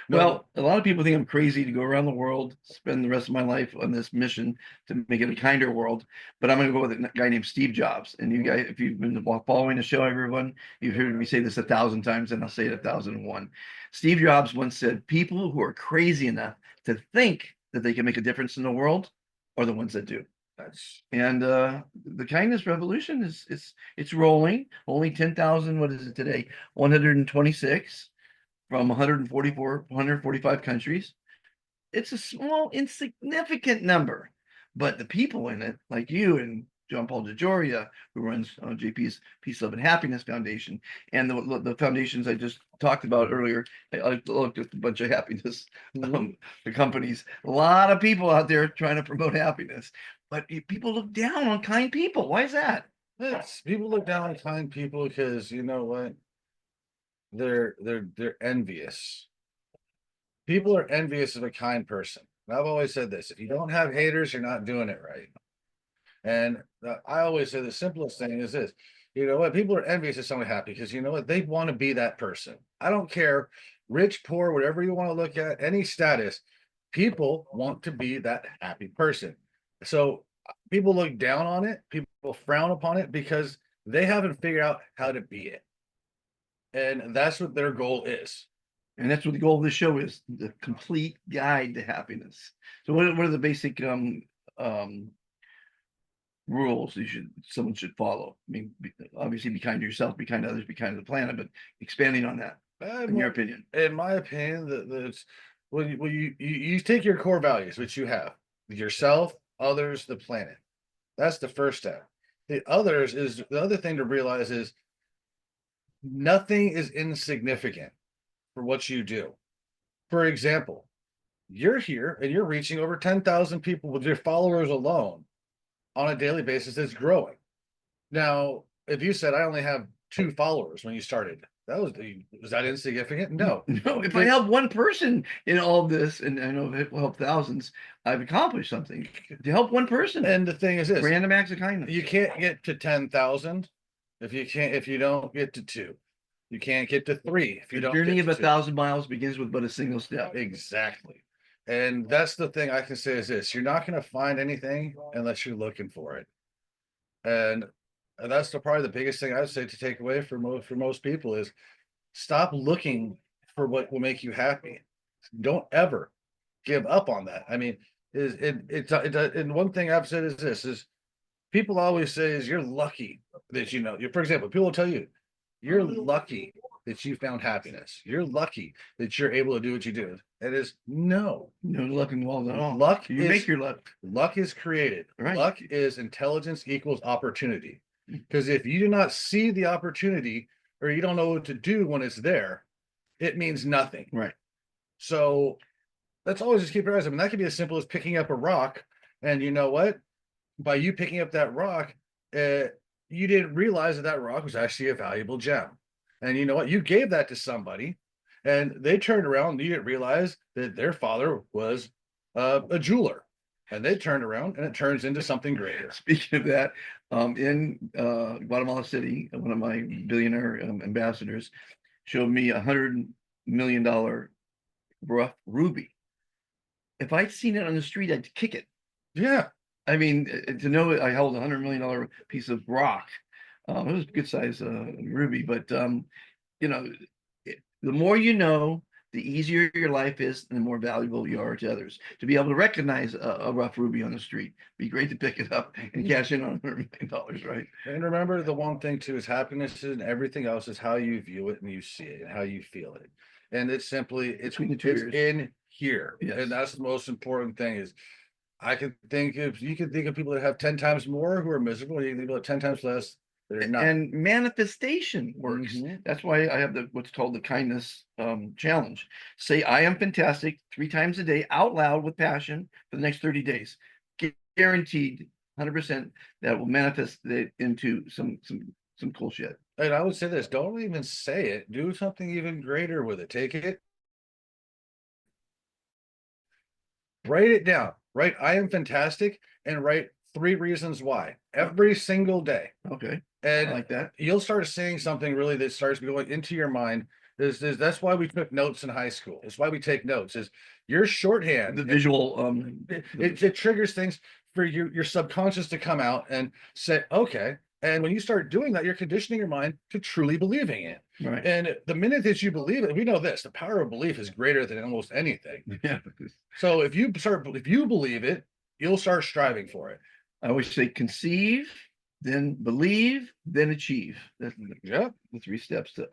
No. Well, a lot of people think I'm crazy to go around the world, spend the rest of my life on this mission to make it a kinder world. But I'm going to go with a guy named Steve Jobs. And you guys, if you've been following the show, everyone, you've heard me say this 1,000 times, and I'll say it 1,001. Steve Jobs once said, "People who are crazy enough to think that they can make a difference in the world are the ones that do." That's And the kindness revolution is it's rolling. Only 10,000. What is it today? 126 from 145 countries. It's a small, insignificant number, but the people in it, like you and John Paul DeJoria, who runs JP's Peace, Love, and Happiness Foundation, and the foundations I just talked about earlier. I looked at a bunch of happiness the companies. A lot of people out there trying to promote happiness, but people look down on kind people. Why is that? people look down on kind people because you know what? They're envious. People are envious of a kind person. And I've always said this: if you don't have haters, you're not doing it right. And I always say the simplest thing is this: you know what? People are envious of somebody happy because you know what? They want to be that person. I don't care, rich, poor, whatever you want to look at, any status. People want to be that happy person. So people look down on it. People frown upon it because they haven't figured out how to be it. And that's what their goal is. And that's what the goal of this show is: the complete guide to happiness. So what are the basic rules someone should follow? I mean, obviously be kind to yourself, be kind to others, be kind to the planet, but expanding on that, in your opinion. In my opinion, that's when you take your core values, which you have yourself, others, the planet. That's the first step. The other thing to realize is nothing is insignificant for what you do. For example, you're here and you're reaching over 10,000 people with your followers alone on a daily basis that's growing. Now, if you said I only have 2 followers when you started, was that insignificant? No. No, if I help one person in all of this, and I know it will help thousands, I've accomplished something. To help one person, And the thing is this: random acts of kindness. you can't get to 10,000 if you don't get to 2. You can't get to 3 if you The don't journey get of to 2. 1,000 miles begins with but a single step. Exactly. And that's the thing I can say is this: you're not going to find anything unless you're looking for it. And that's probably the biggest thing I would say to take away for most people is stop looking for what will make you happy. Don't ever give up on that. I mean, and one thing I've said is this: is people always say is you're lucky that for example, people will tell you you're lucky that you found happiness. You're lucky that you're able to do what you do. It is no. No luck involved at all. Luck You make your luck. Luck is created. Right. Luck is intelligence equals opportunity. Because if you do not see the opportunity or you don't know what to do when it's there, it means nothing. Right. So that's always just keep your eyes. I mean, that could be as simple as picking up a rock. And you know what? By you picking up that rock, you didn't realize that rock was actually a valuable gem. And you know what? You gave that to somebody and they turned around and you didn't realize that their father was a jeweler. And they turned around and it turns into something greater. Speaking of that, in Guatemala City, one of my billionaire ambassadors showed me $100 million rough ruby. If I'd seen it on the street, I'd kick it. Yeah. I mean, to know I held $100 million piece of rock, it was a good size ruby. But you know, the more you know, the easier your life is, and the more valuable you are to others. To be able to recognize a rough ruby on the street, be great to pick it up and cash in on $100 million, right? And remember, the one thing too is happiness and everything else is how you view it and you see it and how you feel it. And it's simply Between the two it's ears. in here. Yes. And that's the most important thing is you can think of people that have 10 times more who are miserable, and you can think about 10 times less that are not. And manifestation works. Mhm. That's why I have what's called the kindness challenge. Say I am fantastic 3 times a day out loud with passion for the next 30 days. Guaranteed 100% that will manifest it into some cool shit. And I would say this: don't even say it, do something even greater with it. Take it, write it down, write I am fantastic, and write 3 reasons why every single day. Okay. And like that. you'll start seeing something really that starts going into your mind. That's why we took notes in high school. It's why we take notes. Is your shorthand. The visual, It triggers things for your subconscious to come out and say, okay. And when you start doing that, you're conditioning your mind to truly believing it. right. And the minute that you believe it, we know this, the power of belief is greater than almost anything. Yeah. So if you believe it, you'll start striving for it. I always say conceive, then believe, then achieve. That's Yeah. the 3 steps to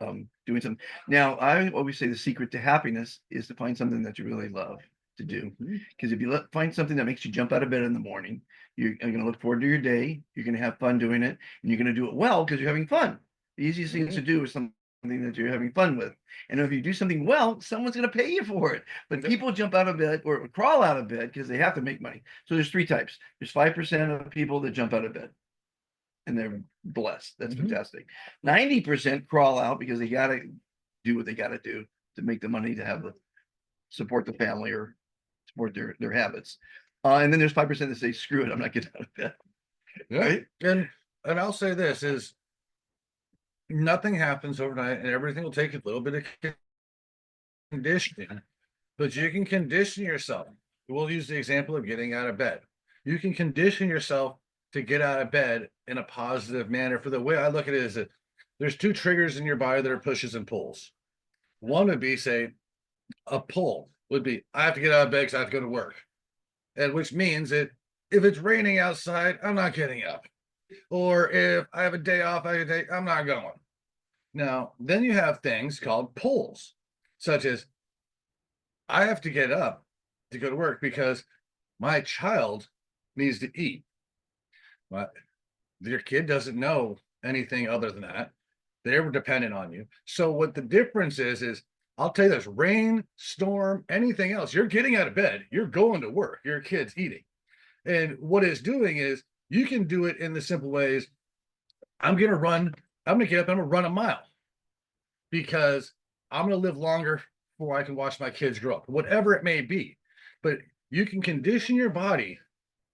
doing something. Now, I always say the secret to happiness is to find something that you really love to do. Because if you find something that makes you jump out of bed in the morning, you're going to look forward to your day. You're going to have fun doing it, and you're going to do it well because you're having fun. The easiest thing to do is something that you're having fun with. And if you do something well, someone's going to pay you for it. But people jump out of bed or crawl out of bed because they have to make money. So there's 3 types. There's 5% of people that jump out of bed, and they're blessed. That's fantastic. 90% crawl out because they got to do what they got to do to make the money to have the support the family or support their habits. And then there's 5% that say, screw it, I'm not getting out of bed. Yeah. Right? And I'll say this is nothing happens overnight, and everything will take a little bit of conditioning, but you can condition yourself. We'll use the example of getting out of bed. You can condition yourself to get out of bed in a positive manner. For the way I look at it is that there's 2 triggers in your body that are pushes and pulls. One would be, say, a pull would be, I have to get out of bed because I have to go to work. And which means that if it's raining outside, I'm not getting up. Or if I have a day off, I'm not going. Now, then you have things called pulls, such as I have to get up to go to work because my child needs to eat. But your kid doesn't know anything other than that. They're dependent on you. So what the difference is I'll tell you this, rain, storm, anything else, you're getting out of bed, you're going to work, your kid's eating. And what it's doing is you can do it in the simple ways. I'm going to get up, I'm going to run a mile because I'm going to live longer before I can watch my kids grow up, whatever it may be. But you can condition your body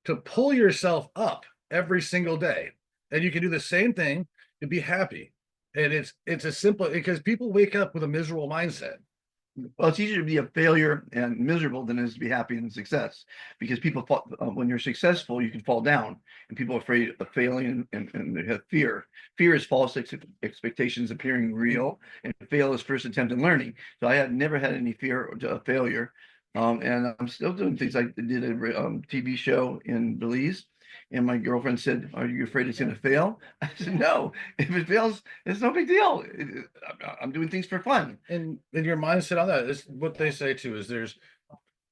to pull yourself up every single day. And you can do the same thing to be happy. And it's a simple, because people wake up with a miserable mindset. Well, it's easier to be a failure and miserable than it is to be happy and success, because people fall, when you're successful, you can fall down, and people are afraid of failing and they have fear. Fear is false expectations appearing real, and fail is first attempt in learning. So I had never had any fear of failure. And I'm still doing things. I did a TV show in Belize, and my girlfriend said, "Are you afraid it's going to fail?" I said, "No. If it fails, it's no big deal. I'm doing things for fun." And your mindset on that is what they say too. Is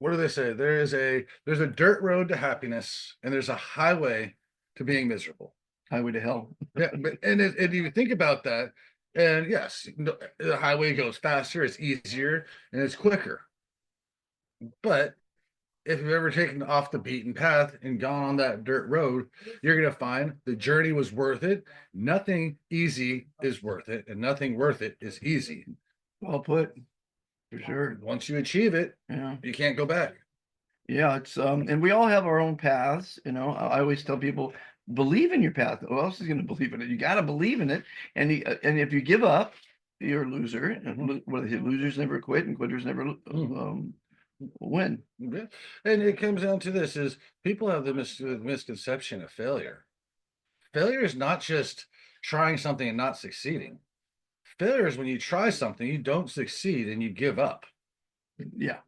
what do they say? There's a dirt road to happiness, and there's a highway to being miserable. Highway to hell. Yeah, and you think about that, and yes, the highway goes faster, it's easier, and it's quicker. But if you've ever taken off the beaten path and gone on that dirt road, you're going to find the journey was worth it. Nothing easy is worth it, and nothing worth it is easy. Well put, for sure. Once you achieve it, Yeah. you can't go back. Yeah, it's and we all have our own paths. I always tell people, believe in your path. Who else is going to believe in it? You got to believe in it. And if you give up, you're a loser. And what they say, losers never quit, and quitters never win. Yeah. And it comes down to this: is people have the misconception of failure. Failure is not just trying something and not succeeding. Failure is when you try something, you don't succeed, and you give up. Yeah.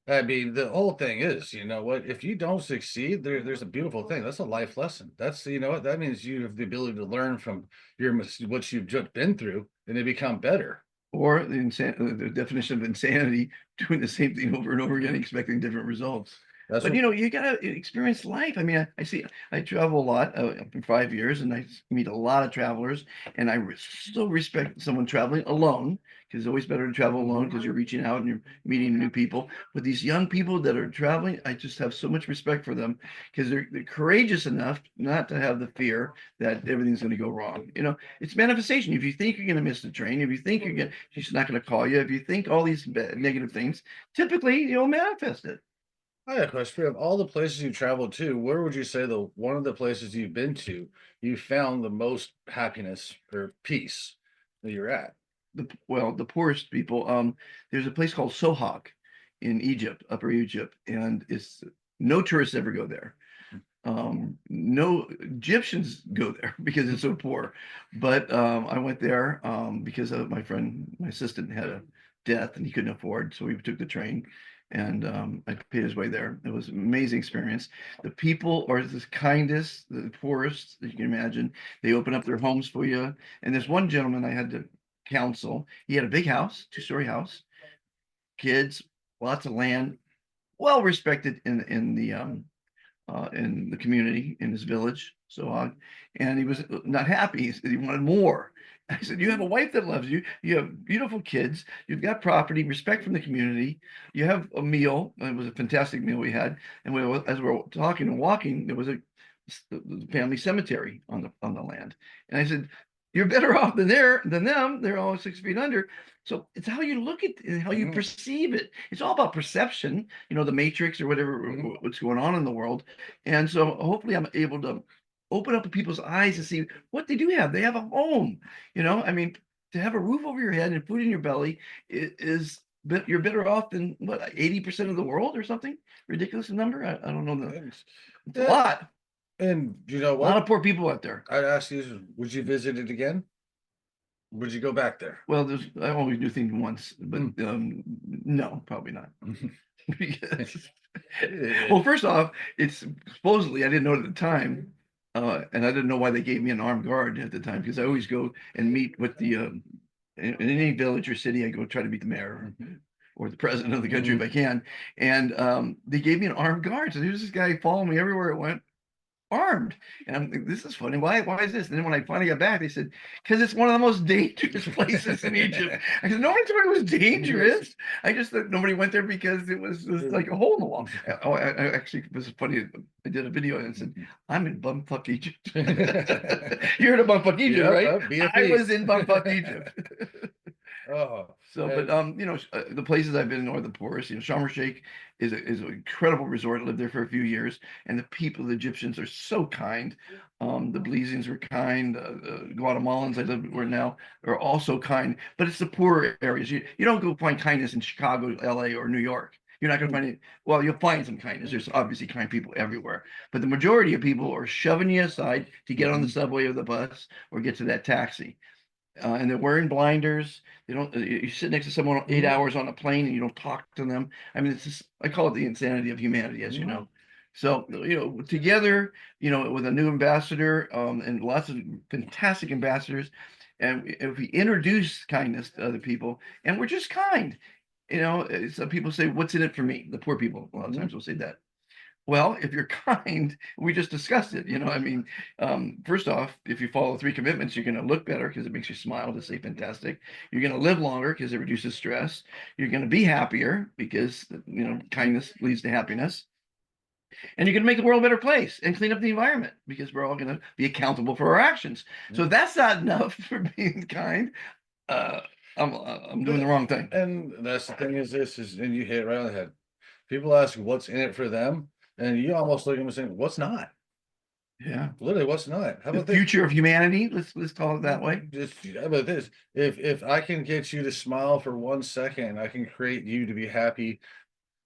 I mean, the whole thing is, you know what, if you don't succeed, there's a beautiful thing. That's a life lesson. That's, you know what, that means you have the ability to learn from what you've just been through, and they become better. Or the definition of insanity, doing the same thing over and over again, expecting different results. That's But what, you gotta experience life. I mean, I travel a lot for 5 years, and I meet a lot of travelers, and I still respect someone traveling alone, because it's always better to travel alone because you're reaching out and you're meeting new people. But these young people that are traveling, I just have so much respect for them, because they're courageous enough not to have the fear that everything's going to go wrong. It's manifestation. If you think you're going to miss the train, if you think she's not going to call you, if you think all these negative things, typically you'll manifest it. I have a question. Of all the places you traveled to, where would you say the one of the places you've been to, you found the most happiness or peace that you're at? The poorest people. There's a place called Sohag in Egypt, Upper Egypt, and it's no tourists ever go there. No Egyptians go there because it's so poor. But I went there because my assistant had a death and he couldn't afford, so we took the train, and I paid his way there. It was an amazing experience. The people are the kindest, the poorest that you can imagine. They open up their homes for you. And there's one gentleman I had to counsel. He had a big house, two-story house, kids, lots of land, well respected in the community in his village. So and he was not happy. He said he wanted more. I said, you have a wife that loves you. You have beautiful kids. You've got property, respect from the community. You have a meal. It was a fantastic meal we had. And as we were talking and walking, there was a family cemetery on the land. And I said, you're better off than them. They're all 6 feet under. So it's how you look at it and how you perceive it. It's all about perception, the matrix or whatever, what's going on in the world. And so hopefully I'm able to open up people's eyes to see what they do have. They have a home, I mean, to have a roof over your head and food in your belly you're better off than what, 80% of the world or something ridiculous number. I don't know. It's a lot. And you know A lot what? of poor people out there. I'd ask you, would you visit it again? Would you go back there? Well, I only do things once, but no, probably not. Because, well, first off, it's supposedly I didn't know it at the time, and I didn't know why they gave me an armed guard at the time because I always go and meet with in any village or city. I go try to meet the mayor or the president of the country if I can, and they gave me an armed guard. So there's this guy following me everywhere I went, armed. And I'm like, this is funny. Why is this? And then when I finally got back, they said, because it's one of the most dangerous places in Egypt. I said, nobody told me it was dangerous. I just thought nobody went there because it was like a hole in the wall. Oh, I actually, it was funny. I did a video and said, I'm in bumfuck Egypt. You heard of bumfuck Egypt, right? I was in bumfuck Egypt. Oh, So, but the places I've been are the poorest. Sharm el-Sheikh is an incredible resort. I lived there for a few years, and the people, the Egyptians, are so kind. The Belizeans were kind. The Guatemalans I live where now are also kind. But it's the poorer areas. You don't go find kindness in Chicago, L.A., or New York. You're not going to find it. Well, you'll find some kindness. There's obviously kind people everywhere, but the majority of people are shoving you aside to get on the subway or the bus or get to that taxi. And they're wearing blinders. They don't. You sit next to someone 8 hours on a plane and you don't talk to them. I mean, it's just, I call it the insanity of humanity, as you know. So together, with a new ambassador and lots of fantastic ambassadors, and if we introduce kindness to other people, and we're just kind, some people say, "What's in it for me?" The poor people a lot of times will say that. Well, if you're kind, we just discussed it. I mean, first off, if you follow 3 commitments, you're going to look better because it makes you smile to say fantastic. You're going to live longer because it reduces stress. You're going to be happier because, kindness leads to happiness. And you're going to make the world a better place and clean up the environment because we're all going to be accountable for our actions. So if that's not enough for being kind, I'm doing the wrong thing. And that's the thing and you hit it right on the head. People ask what's in it for them, and you almost look at them and say, what's not? Yeah. Literally, what's not? How about the future of humanity? Let's call it that way. How about this? If I can get you to smile for 1 second, I can create you to be happy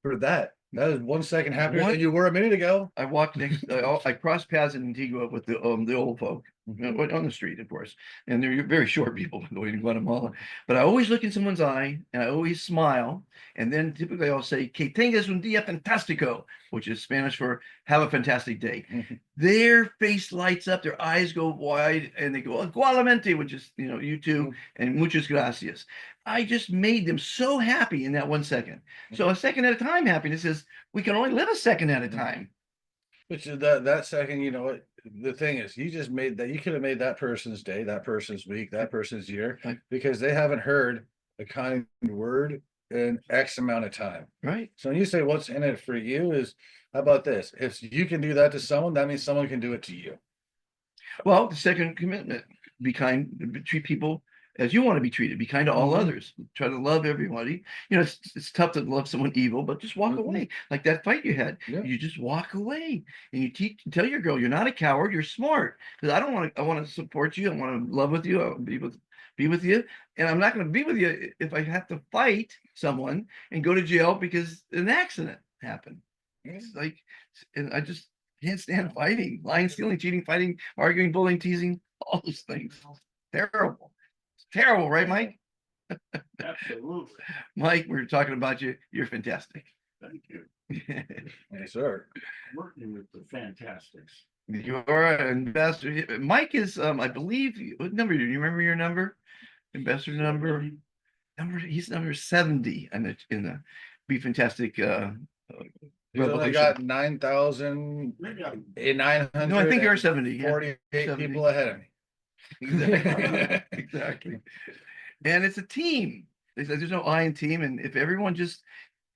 for that. That is 1 second happier than you were a minute ago. I walked next. I crossed paths in Antigua with the old folk on the street, of course, and they're very short people, by the way, in Guatemala. But I always look in someone's eye, and I always smile, and then typically I'll say "Que tengas un día fantástico," which is Spanish for "Have a fantastic day." Their face lights up, their eyes go wide, and they go "Igualmente," which is you too, and "Muchas gracias." I just made them so happy in that 1 second. So a second at a time happiness is we can only live a second at a time. Which is that second, what the thing is, you just made that. You could have made that person's day, that person's week, that person's year, because they haven't heard a kind word in X amount of time. Right. So when you say what's in it for you is, how about this? If you can do that to someone, that means someone can do it to you. Well, the second commitment, be kind, treat people as you want to be treated. Be kind to all Mhm. others. Try to love everybody. It's tough to love someone evil, but just walk Mhm. away. Like that fight you had. Yeah. You just walk away and you tell your girl you're not a coward. You're smart. Because I want to support you. I want to love with you. I want to be with you. And I'm not going to be with you if I have to fight someone and go to jail because an accident happened. It's like, and I just can't stand fighting, lying, stealing, cheating, fighting, arguing, bullying, teasing, all those things. Terrible. It's terrible, right, Mike? Absolutely. Mike, we were talking about you. You're fantastic. Thank you. Yes, sir. Working with the Fantastics. You're an ambassador. Mike is, I believe, what number do you remember your number? Ambassador number, he's number 70 in the Be Fantastic He's only revolution. got 9,000, Maybe I'm 900. No, I think you're 70. Yeah. 48 70. people ahead of me. Exactly. Exactly. And it's a team. There's no I in team. And if everyone just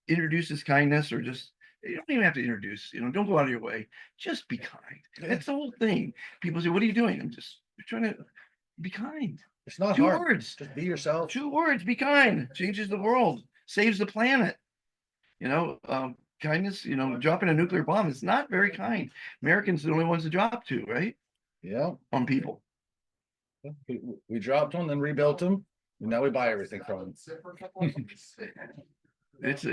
introduces kindness, or just, you don't even have to introduce, don't go out of your way. Just be kind. That's the whole thing. People say, what are you doing? I'm just trying to be kind. It's not Two hard. words. Just be yourself. 2 words, be kind. Changes the world, saves the planet. Kindness, dropping a nuclear bomb is not very kind. Americans are the only ones to drop to, right? Yeah. On people. We dropped them, then rebuilt them, and now we buy everything from them. It's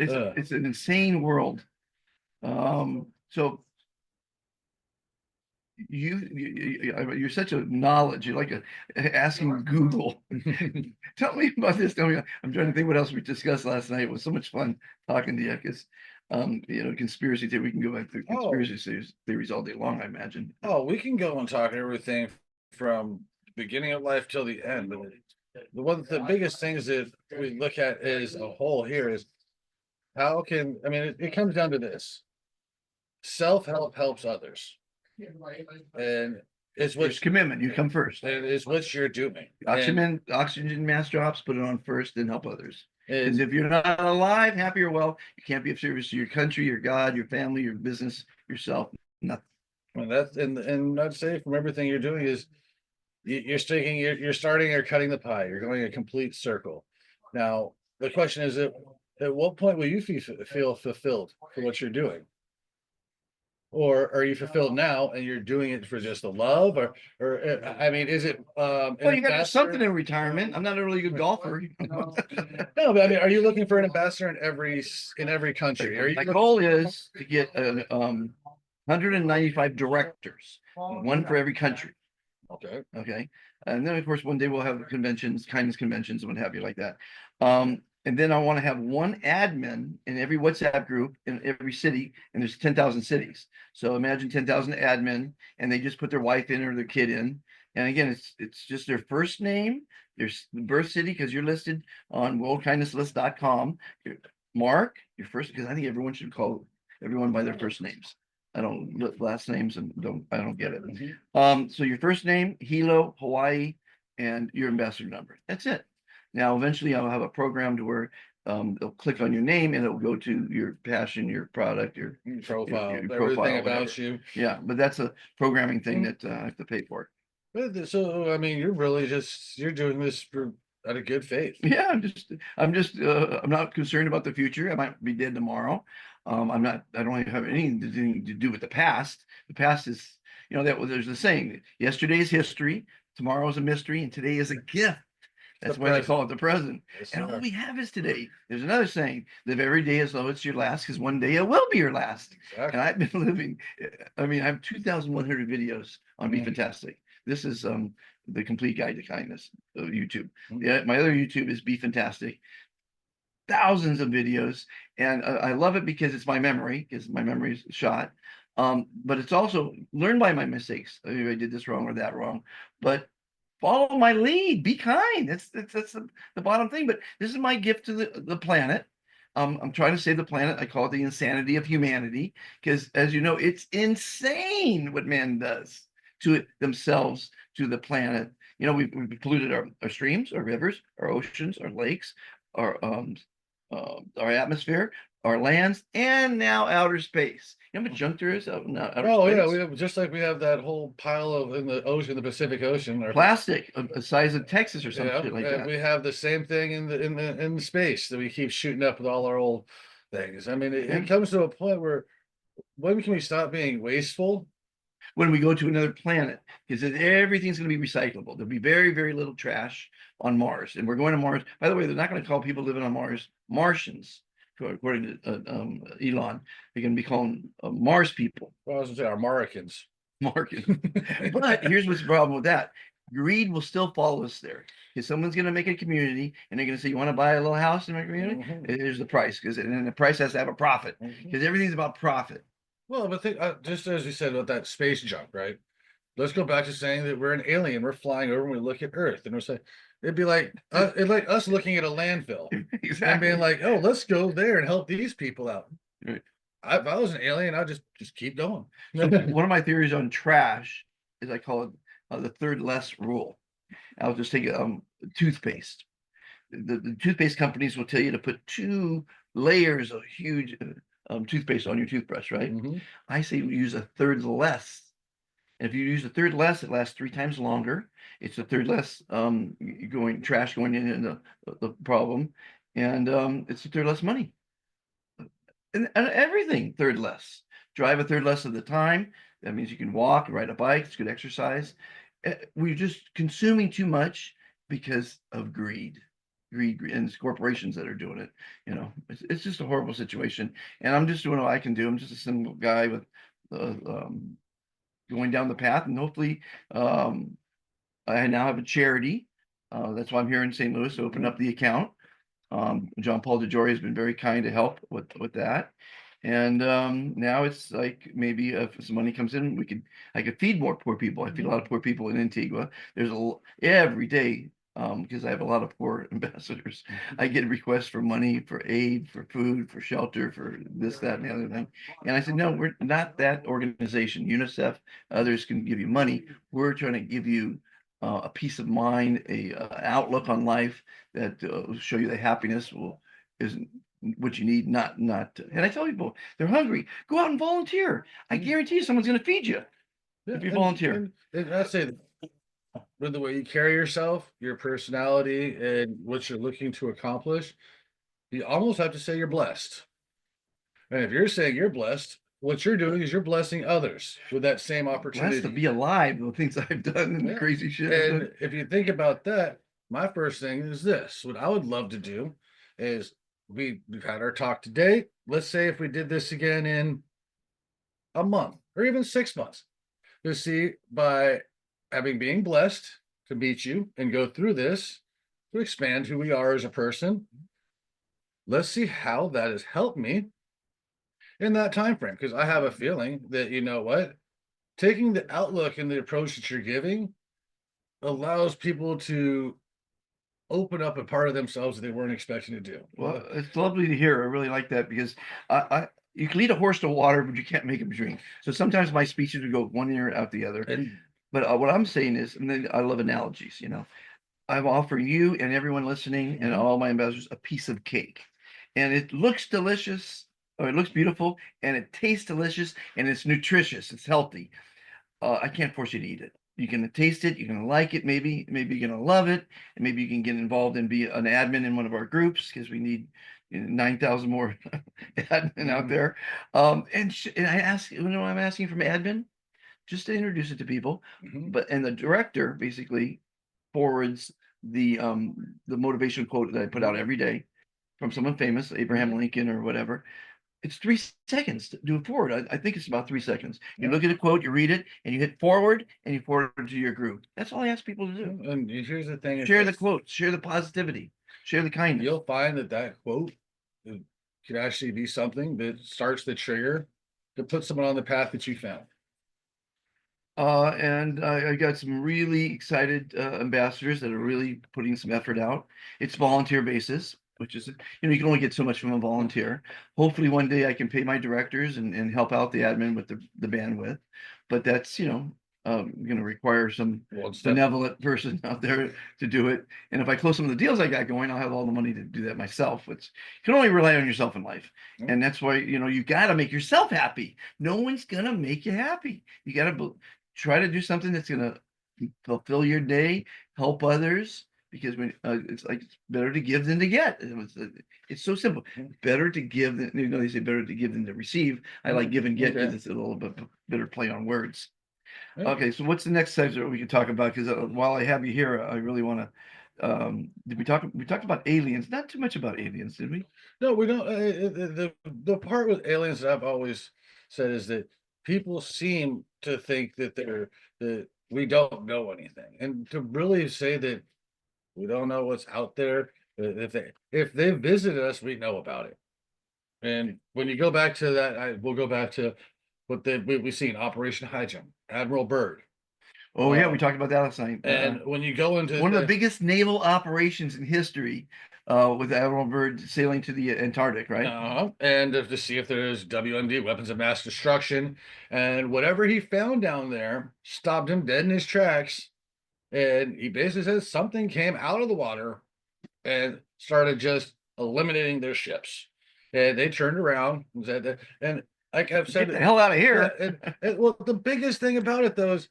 an insane world. So you're such a knowledge. You're like asking Google. Tell me about this. Tell me. I'm trying to think what else we discussed last night. It was so much fun talking to you because, conspiracy theory. We can go back to conspiracy theories all day long, I imagine. Oh, we can go and talk everything from the beginning of life till the end. But the biggest things that we look at as a whole here is it comes down to this. Self-help helps others. And it's It's commitment. You come first. and it's what you're doing. Oxygen mask drops, put it on first, then help others. Because And if you're not alive, happy or well, you can't be of service to your country, your God, your family, your business, yourself, nothing. and I'd say from everything you're doing is you're starting or cutting the pie. You're going a complete circle. Now the question is, at what point will you feel fulfilled for what you're doing? Or are you fulfilled now and you're doing it for just the love, or is it Well, you got to do something in retirement. I'm not a really good golfer. No, but are you looking for an ambassador in every country? Are you My goal is to get 195 directors, one for every country. Okay. Okay. And then, of course, one day we'll have conventions, kindness conventions, and what have you like that. And then I want to have one admin in every WhatsApp group in every city, and there's 10,000 cities. So imagine 10,000 admin, and they just put their wife in or their kid in. And again, it's just their first name, their birth city, because you're listed on worldkindnesslist.com. Mark, your first, because I think everyone should call everyone by their first names. I don't last names and I don't get it. So your first name, Hilo, Hawaii, and your ambassador number. That's it. Now, eventually I'll have a program to where they'll click on your name and it'll go to your passion, your product, your profile, your everything profile, about whatever. you. Yeah, but that's a programming thing that I have to pay for. So you're really you're doing this out of good faith. Yeah, I'm not concerned about the future. I might be dead tomorrow. I don't have anything to do with the past. The past is, there's a saying, yesterday is history, tomorrow is a mystery, and today is a gift. That's why they call it the present. Yes, And all sir. we have is today. There's another saying, live every day as though it's your last, because one day it will be your last. Exactly. And I've been living, I have 2,100 videos on Be Fantastic. This is the complete guide to kindness of YouTube. Yeah, my other YouTube is Be Fantastic. Thousands of videos, and I love it because it's my memory, because my memory is shot. But it's also learn by my mistakes. I did this wrong or that wrong, but follow my lead. Be kind. That's the bottom thing. But this is my gift to the planet. I'm trying to save the planet. I call it the insanity of humanity, because as you know, it's insane what man does to themselves, to the planet. We've polluted our streams, our rivers, our oceans, our lakes, our our atmosphere, our lands, and now outer space. You know how much junk there is out in outer Oh space? yeah, we have just like we have that whole pile of in the ocean, the Pacific Ocean, or Plastic, the size of Texas or some yeah, shit like and that. we have the same thing in the space that we keep shooting up with all our old things. I mean, Yeah. it comes to a point where when can we stop being wasteful? When we go to another planet, because everything's going to be recyclable. There'll be very, very little trash on Mars, and we're going to Mars. By the way, they're not going to call people living on Mars Martians, according to Elon. They're going to be calling Mars people. Well, I was gonna say our Marikins. Market. But here's what's the problem with that. Greed will still follow us there. Because someone's going to make a community and they're going to say, you want to buy a little house in my community? Mhm. Here's the price. Because and then the price has to have a profit. Because everything's about profit. Well, but think just as you said about that space junk, right? Let's go back to saying that we're an alien. We're flying over and we look at Earth, and we're saying it'd be like us looking at a landfill and Exactly. being like, "Oh, let's go there and help these people out." Right. If I was an alien, I'd just keep going. So one of my theories on trash is I call it the third less rule. I'll just take toothpaste. The toothpaste companies will tell you to put 2 layers of huge toothpaste on your toothbrush, right? Mhm. I say we use a third less. And if you use a third less, it lasts 3 times longer. It's a third less trash going in the problem, and it's a third less money. And everything third less. Drive a third less of the time. That means you can walk, ride a bike. It's good exercise. We're just consuming too much because of greed. Greed, and it's corporations that are doing it. You know, it's just a horrible situation. And I'm just doing what I can do. I'm just a simple guy with going down the path, and hopefully, I now have a charity. That's why I'm here in St. Louis to open up the account. John Paul DeJoria has been very kind to help with that. And now it's like maybe if some money comes in, I could feed more poor people. I feed a lot of poor people in Antigua. There's every day, because I have a lot of poor ambassadors. I get requests for money, for aid, for food, for shelter, for this, that, and the other thing. And I said, no, we're not that organization. UNICEF, others can give you money. We're trying to give you a peace of mind, a outlook on life that will show you that happiness isn't what you need, not. And I tell people they're hungry, go out and volunteer. I guarantee you someone's going to feed you if you volunteer. And I'd say with the way you carry yourself, your personality, and what you're looking to accomplish, you almost have to say you're blessed. And if you're saying you're blessed, what you're doing is you're blessing others with that same Blessed opportunity. to be alive, the things I've done and the Yeah. crazy shit I've And done. if you think about that, my first thing is this. What I would love to do is we've had our talk today. Let's say if we did this again in a month or even 6 months, to see by being blessed to meet you and go through this to expand who we are as a person. Let's see how that has helped me in that time frame, because I have a feeling that you know what, taking the outlook and the approach that you're giving allows people to open up a part of themselves that they weren't expecting to do. Well, it's lovely to hear. I really like that because you can lead a horse to water, but you can't make him drink. So sometimes my speeches would go one ear out the other. And But what I'm saying is, and then I love analogies. I'm offering you and everyone listening and all my ambassadors a piece of cake, and it looks delicious, or it looks beautiful, and it tastes delicious, and it's nutritious. It's healthy. I can't force you to eat it. You can taste it. You're gonna like it. Maybe you're gonna love it, and maybe you can get involved and be an admin in one of our groups because we need 9,000 more admin out there. And I ask, I'm asking from admin just to introduce it to people. Mhm. And the director basically forwards the motivation quote that I put out every day from someone famous, Abraham Lincoln or whatever. It's 3 seconds to do it forward. I think it's about 3 seconds. You Yeah. look at a quote, you read it, and you hit forward, and you forward it to your group. That's all I ask people to do. And here's the thing: Share the quotes, share the positivity, share the kindness. you'll find that quote could actually be something that starts the trigger to put someone on the path that you found. And I got some really excited ambassadors that are really putting some effort out. It's volunteer basis, which is, you can only get so much from a volunteer. Hopefully one day I can pay my directors and help out the admin with the bandwidth. But that's, going to require some Well, it's benevolent person out there to do it. And if I close some of the deals I got going, I'll have all the money to do that myself. Which you can only rely on yourself in life. Mhm. And that's why, you got to make yourself happy. No one's going to make you happy. You got to try to do something that's going to fulfill your day, help others. Because when it's like it's better to give than to get. It's so simple. Better to give than they say better to give than to receive. I like give and get because Okay. it's a little bit better play on words. Yeah. Okay, so what's the next subject we can talk about? Because while I have you here, I really want to. Did we talked about aliens? Not too much about aliens, did we? No, we don't. The part with aliens that I've always said is that people seem to think that we don't know anything, and to really say that we don't know what's out there. If they visited us, we know about it. And when you go back to that, we'll go back to what we've seen Operation High Jump, Admiral Byrd. Oh yeah, we talked about that last night. And when you go into one of the biggest naval operations in history, with Admiral Byrd sailing to the Antarctic, right? And to see if there's WMD, weapons of mass destruction, and whatever he found down there stopped him dead in his tracks. And he basically says something came out of the water and started just eliminating their ships. And they turned around and said that, and like I've said, Get the hell out of here. and well, the biggest thing about it though is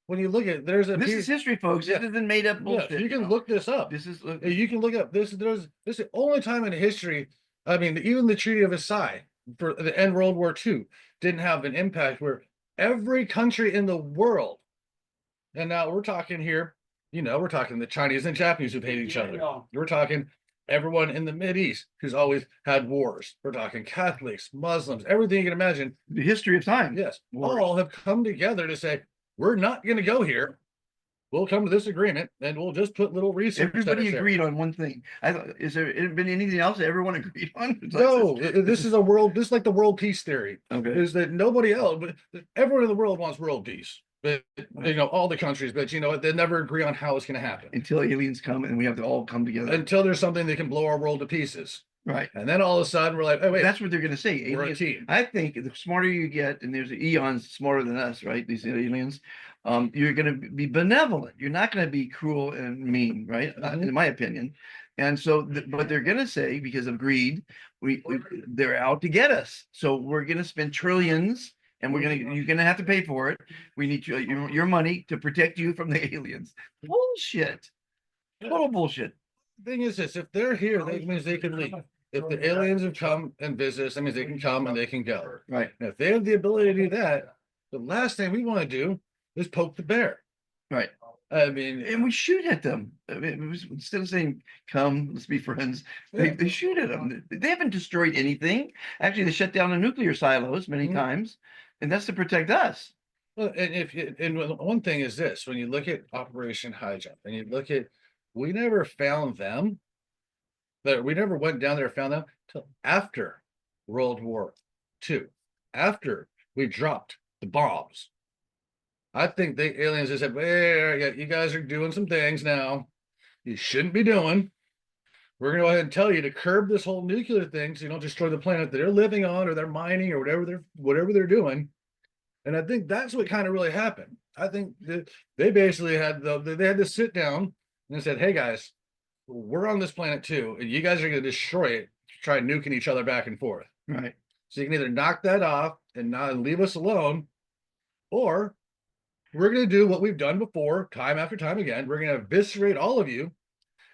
when you look at this is history, folks. Yeah. This isn't made up bullshit. Yeah, you can look this up. This is You can look up this. This is the only time in history. I mean, even the Treaty of Versailles for the end World War II didn't have an impact where every country in the world, and now we're talking here, we're talking the Chinese and Japanese who hate each other. We're talking everyone in the Mideast who's always had wars. We're talking Catholics, Muslims, everything you can imagine. The history of time. Yes, Wars. all have come together to say we're not going to go here. We'll come to this agreement, and we'll just put little research. Everybody agreed on one thing. Is there been anything else that everyone agreed on? No, this is a world. This is like the world peace theory. Okay. Is that nobody else, but everyone in the world wants world peace. But all the countries, but you know what? They never agree on how it's going to happen until aliens come, and we have to all come together. Until there's something that can blow our world to pieces. Right. And then all of a sudden we're like, oh wait, that's what they're going to say. We're a team. I think the smarter you get, and there's eons smarter than us, right? These aliens, you're going to be benevolent. You're not going to be cruel and mean, right? In my opinion. And so, but they're going to say, because of greed, they're out to get us. So we're going to spend trillions, and you're going to have to pay for it. We need your money to protect you from the aliens. Bullshit. Total bullshit. The thing is this: if they're here, that means they can leave. If the aliens have come and visit us, that means they can come and they can go. Right. And if they have the ability to do that, the last thing we want to do is poke the bear. Right. I mean, and we shoot at them. I mean, instead of saying, come, let's be friends, they shoot at them. They haven't destroyed anything. Actually, they shut down the nuclear silos many times, and that's to protect us. Well, and one thing is this: when you look at Operation High Jump, and you look at, we never found them. That we never went down there and found them till after World War II, after we dropped the bombs. I think the aliens just said, "Hey, you guys are doing some things now you shouldn't be doing. We're going to go ahead and tell you to curb this whole nuclear thing, so you don't destroy the planet that they're living on, or they're mining, or whatever they're doing." And I think that's what kind of really happened. I think that they basically had to sit down and said, "Hey guys, we're on this planet too, and you guys are going to destroy it, try nuking each other back and forth." Right. So you can either knock that off and not leave us alone, or we're going to do what we've done before, time after time again. We're going to eviscerate all of you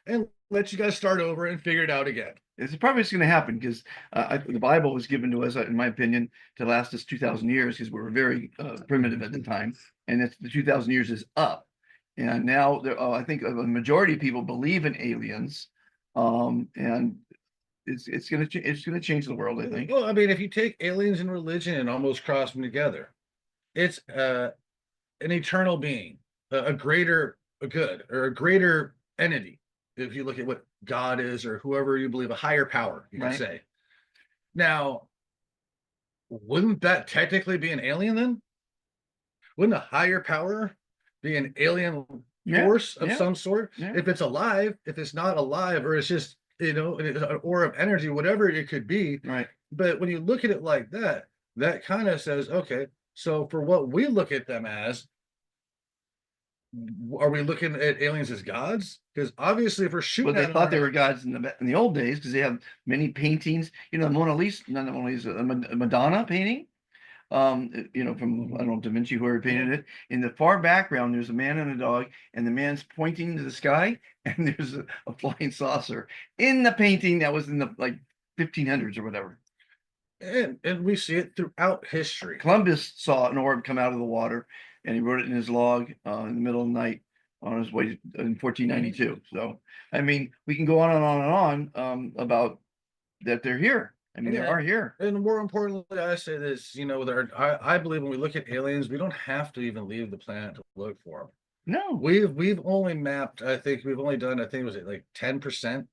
and let you guys start over and figure it out again. It's probably going to happen because the Bible was given to us, in my opinion, to last us 2,000 years because we were very primitive at the time, and the 2,000 years is up. And now I think a majority of people believe in aliens, and it's going to change the world, I think. Well, I mean, if you take aliens and religion and almost cross them together, it's an eternal being, a greater good, or a greater entity. If you look at what God is, or whoever you believe, a higher power, you can say. Now, wouldn't that technically be an alien then? Wouldn't a higher power be an alien force of some sort? If it's alive, if it's not alive, or it's just, an aura of energy, whatever it could be. Right. But when you look at it like that, that kind of says, okay, so for what we look at them as, are we looking at aliens as gods? Because obviously, if we're Well, shooting they at thought they them, were gods in the old days because they have many paintings. You know, the Mona Lisa, not the Mona Lisa, a Madonna painting. You know, from I don't know Da Vinci, whoever painted it. In the far background, there's a man and a dog, and the man's pointing to the sky, and there's a flying saucer in the painting that was in the like 1500s or whatever. and we see it throughout history. Columbus saw an orb come out of the water, and he wrote it in his log in the middle of the night on his way in 1492. So, I mean, we can go on and on and on about that they're here. I mean, they Yeah. are here. And more importantly, I say this, you know, with I believe when we look at aliens, we don't have to even leave the planet to look for them. No, We've only mapped, I think we've only done, I think was it like 10%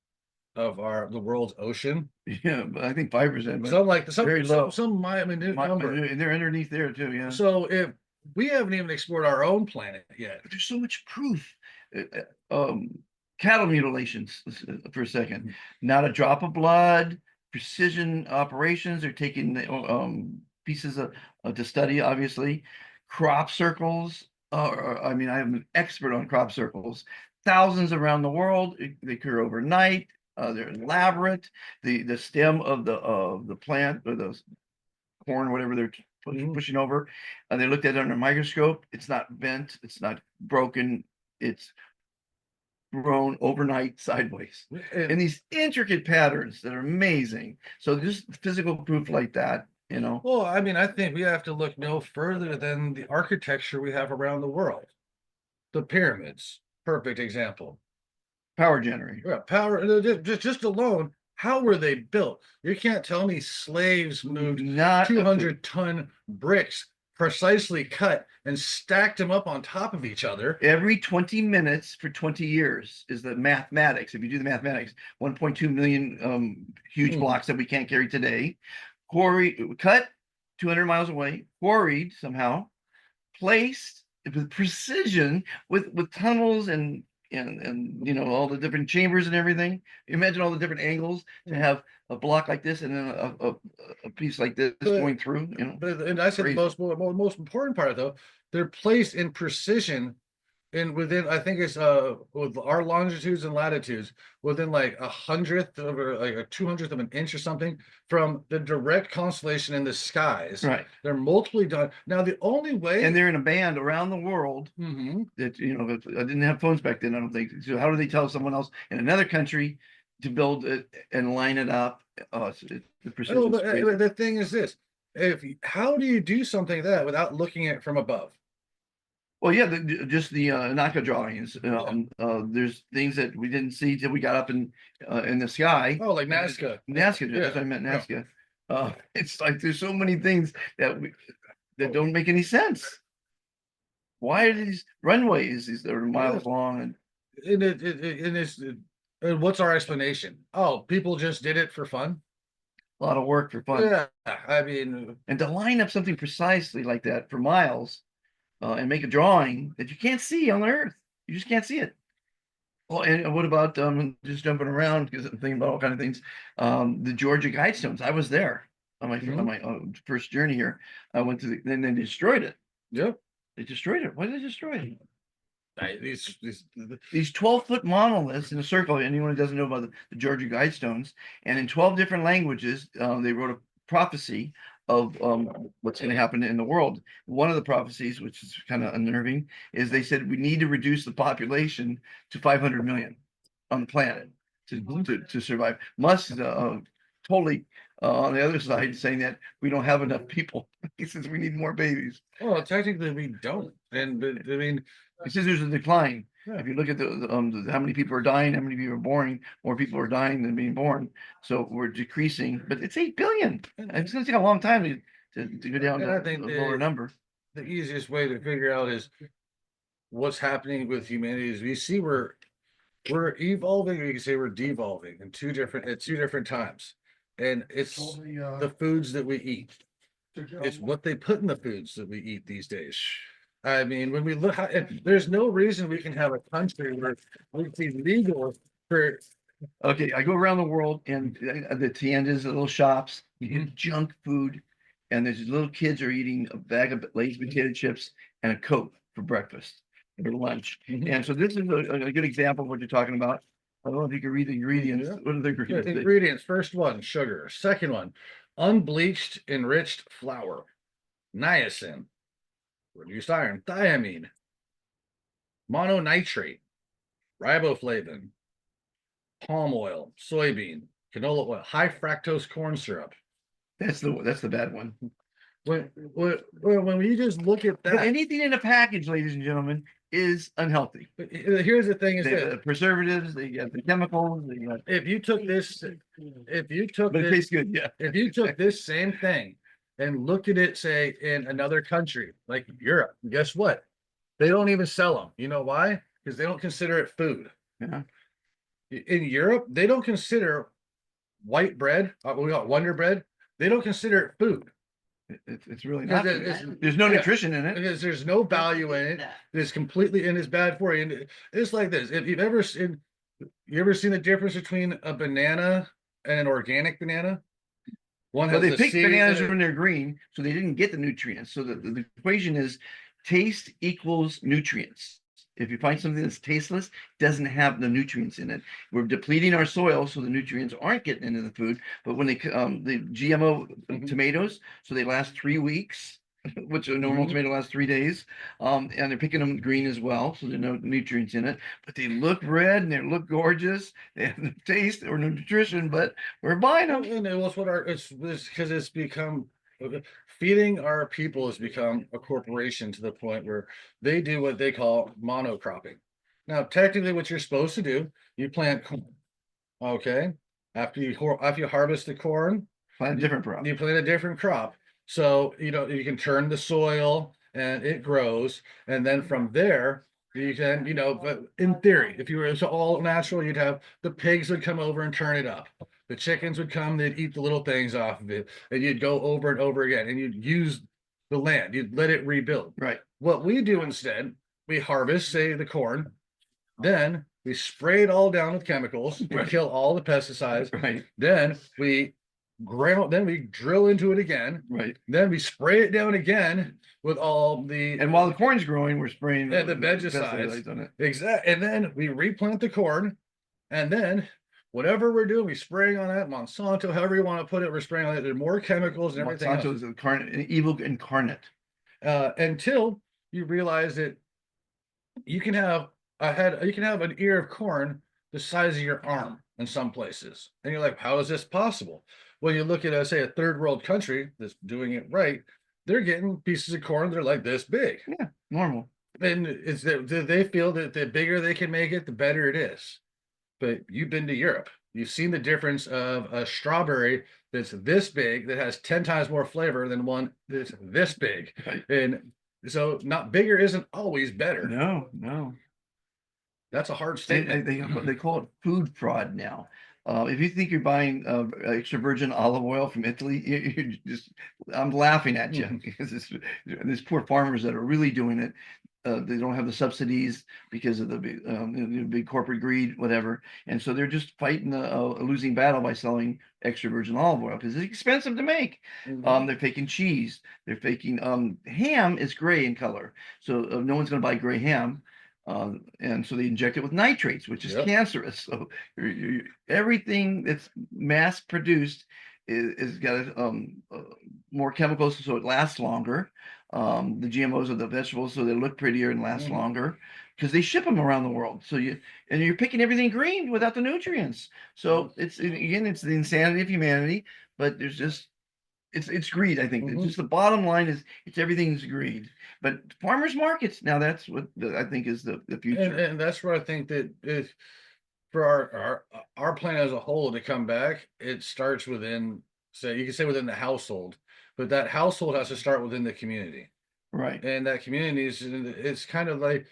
of the world's ocean. yeah, but I think 5%, but Some like some very low. some minute number. And they're underneath there too. Yeah. So if we haven't even explored our own planet yet. But there's so much proof. Cattle mutilations for a second, not a drop of blood, precision operations. They're taking the pieces to study, obviously. Crop circles. I mean, I am an expert on crop circles. Thousands around the world. They occur overnight. They're elaborate. The stem of the plant or the corn, whatever they're pushing over. They looked at it under a microscope. It's not bent. It's not broken. It's grown overnight sideways in these intricate patterns that are amazing. So just physical proof like that, you know. Well, I mean, I think we have to look no further than the architecture we have around the world. The pyramids, perfect example. Power generator. Yeah, power, just alone, how were they built? You can't tell me slaves moved Not 200-ton bricks precisely cut and stacked them up on top of each other. Every 20 minutes for 20 years is the mathematics. If you do the mathematics, 1.2 million huge blocks that we can't carry today, cut 200 miles away, quarried somehow, placed with precision with tunnels and you know all the different chambers and everything. Imagine all the different angles to have a block like this and then a piece like this going through. You know, and I said the most important part though, they're placed in precision and within, I think it's with our longitudes and latitudes within like 100th of or like a 200th of an inch or something from the direct constellation in the skies. right? They're multiply done. Now the only way, And they're in a band around the world that you know. I didn't have phones back then. I don't think so. How do they tell someone else in another country to build it and line it up? The precision. the thing is this: how do you do something like that without looking at it from above? Well, yeah, just the Naka drawings. There's things that we didn't see till we got up in the sky. Oh, like Nazca. Nazca, Yeah. that's what I meant, Nazca. It's like there's so many things that don't make any sense. Why are these runways that are miles long And what's our explanation? Oh, people just did it for fun. a lot of work for fun? Yeah, I mean, And to line up something precisely like that for miles and make a drawing that you can't see on Earth, you just can't see it. Well, and what about just jumping around because I'm thinking about all kind of things. The Georgia Guidestones. I was there on my first journey here. I went to then they destroyed it. yep. They destroyed it. Why did they destroy it? These 12-foot monoliths in a circle. Anyone who doesn't know about the Georgia Guidestones, and in 12 different languages, they wrote a prophecy of what's going to happen in the world. One of the prophecies, which is kind of unnerving, is they said we need to reduce the population to 500 million on the planet to survive. Musk totally on the other side saying that we don't have enough people. He says we need more babies. well, technically we don't. And I mean, He says there's a decline. Yeah. If you look at how many people are dying, how many people are born, more people are dying than being born. So we're decreasing, but it's 8 billion. It's going to take a long time to go down And I to think a lower number. the easiest way to figure out is what's happening with humanity is we see we're evolving, or you can say we're devolving at two different times. And it's the foods that we eat. It's what they put in the foods that we eat these days. I mean, when we look, there's no reason we can have a country where it's legal for. Okay, I go around the world and the tiendas, the little shops, you get junk food, and there's little kids are eating a bag of Lay's potato chips and a Coke for breakfast. for lunch. Mhm. And so this is a good example of what you're talking about. I don't know if you can read the ingredients. Yeah. What are the Good. ingredients? Ingredients. First one, sugar. Second one, unbleached enriched flour. Niacin, reduced iron. Thiamine, mononitrate, riboflavin, palm oil, soybean, canola oil, high fructose corn syrup. That's the bad one. When you just look at But that, anything in a package, ladies and gentlemen, is unhealthy. here's the thing: is They have that the preservatives, they got the chemicals, they got, if you took this, if you took but it this, tastes good. Yeah. if you took this same thing and looked at it, say, in another country like Europe, guess what? They don't even sell them. You know why? Because they don't consider it food. Yeah. In Europe, they don't consider white bread, we call it Wonder Bread. They don't consider it food It's really because not. There's no yeah, nutrition in it. because there's no value in it. It's completely and it's bad for you. And it's like this: if you've ever seen, you ever seen the difference between a banana and an organic banana? One Well, has they the picked seed, bananas when they're green, so they didn't get the nutrients. So the equation is taste equals nutrients. If you find something that's tasteless, doesn't have the nutrients in it. We're depleting our soil, so the nutrients aren't getting into the food. But when they the GMO Mhm. tomatoes, so they last 3 weeks, which a normal Mhm. tomato lasts 3 days. And they're picking them green as well, so there's no nutrients in it. But they look red and they look gorgeous. They have no taste or no nutrition, but we're buying them. And it was what it's because it's become feeding our people has become a corporation to the point where they do what they call monocropping. Now, technically, what you're supposed to do, you plant corn. Okay. After you harvest the corn, Plant a different crop. you plant a different crop. So you can turn the soil and it grows, and then from there you can but in theory, if you were so all natural, you'd have the pigs would come over and turn it up. The chickens would come, they'd eat the little things off of it, and you'd go over and over again, and you'd use the land, you'd let it rebuild. Right. What we do instead, we harvest, say, the corn, then we spray it all down with chemicals to Right. kill all the pesticides. Right. Then we then we drill into it again. Right. Then we spray it down again with all the And while the corn's growing, we're spraying the pesticides on it. exactly. And then we replant the corn, and then whatever we're doing, we spraying on that Monsanto, however you want to put it, we're spraying on it. There's more chemicals and everything Monsanto else. is an evil incarnate. Until you realize that you can have you can have an ear of corn the size of your arm in some places, and you're like, how is this possible? Well, you look at say a third world country that's doing it right, they're getting pieces of corn that are like this big, Yeah, normal. and it's that they feel that the bigger they can make it, the better it is. But you've been to Europe, you've seen the difference of a strawberry that's this big that has 10 times more flavor than one that's this big. Right. And so not bigger isn't always better. No. That's a hard They, statement. they call it food fraud now. If you think you're buying extra virgin olive oil from Italy, you just I'm laughing at you because there's poor farmers that are really doing it. They don't have the subsidies because of the big corporate greed, whatever, and so they're just fighting a losing battle by selling extra virgin olive oil because it's expensive to make. They're faking cheese. They're faking ham is gray in color, so no one's going to buy gray ham. And so they inject it with nitrates, which is Yep. cancerous. So everything that's mass produced is got more chemicals, so it lasts longer. The GMOs of the vegetables, so they look prettier and last Mhm. longer because they ship them around the world. So you're picking everything green without the nutrients. So it's the insanity of humanity, but there's just it's greed. I think it's Mhm. just the bottom line is everything's greed. But farmers markets now that's what I think is the future. And that's where I think that if for our plan as a whole to come back, it starts within, say, you can say within the household, but that household has to start within the community. Right. And that community is it's kind of like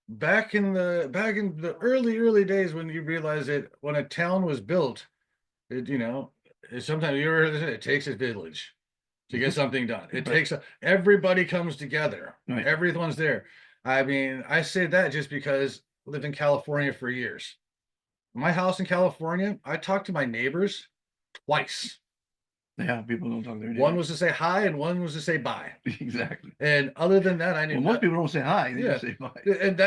back in the early days when you realize that when a town was built, sometimes you ever heard this, it takes a village to get something done. It Right. takes everybody comes together. Right. Everyone's there. I mean, I say that just because I lived in California for years. My house in California, I talked to my neighbors twice. Yeah, people don't talk their One name. was to say hi and one was to say bye. Exactly. And other than that, I knew Well, most people don't say hi, they just say bye. and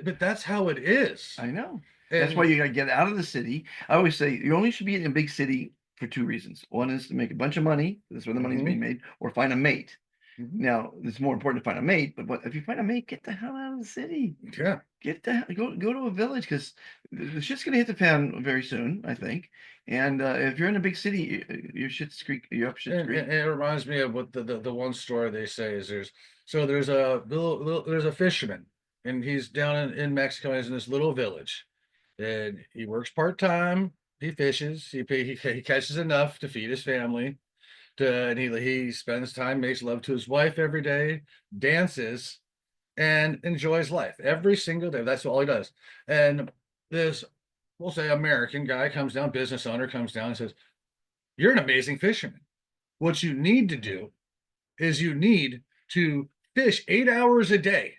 but that's how it is. I know. And That's why you gotta get out of the city. I always say you only should be in a big city for two reasons. One is to make a bunch of money, that's where the money's being made, or find a mate. Mhm. Now, it's more important to find a mate, but if you find a mate, get the hell out of the city. Yeah. Get the go to a village because the shit's gonna hit the fan very soon, I think. And if you're in a big city, you're shit's creek, you're up shit's And creek. it reminds me of what the one story they say is there's a there's a fisherman and he's down in Mexico. He's in this little village and he works part-time. He fishes. He catches enough to feed his family. And he spends time, makes love to his wife every day, dances, and enjoys life every single day. That's all he does. And this, we'll say, American guy comes down, business owner comes down and says, "You're an amazing fisherman. What you need to do is you need to fish 8 hours a day,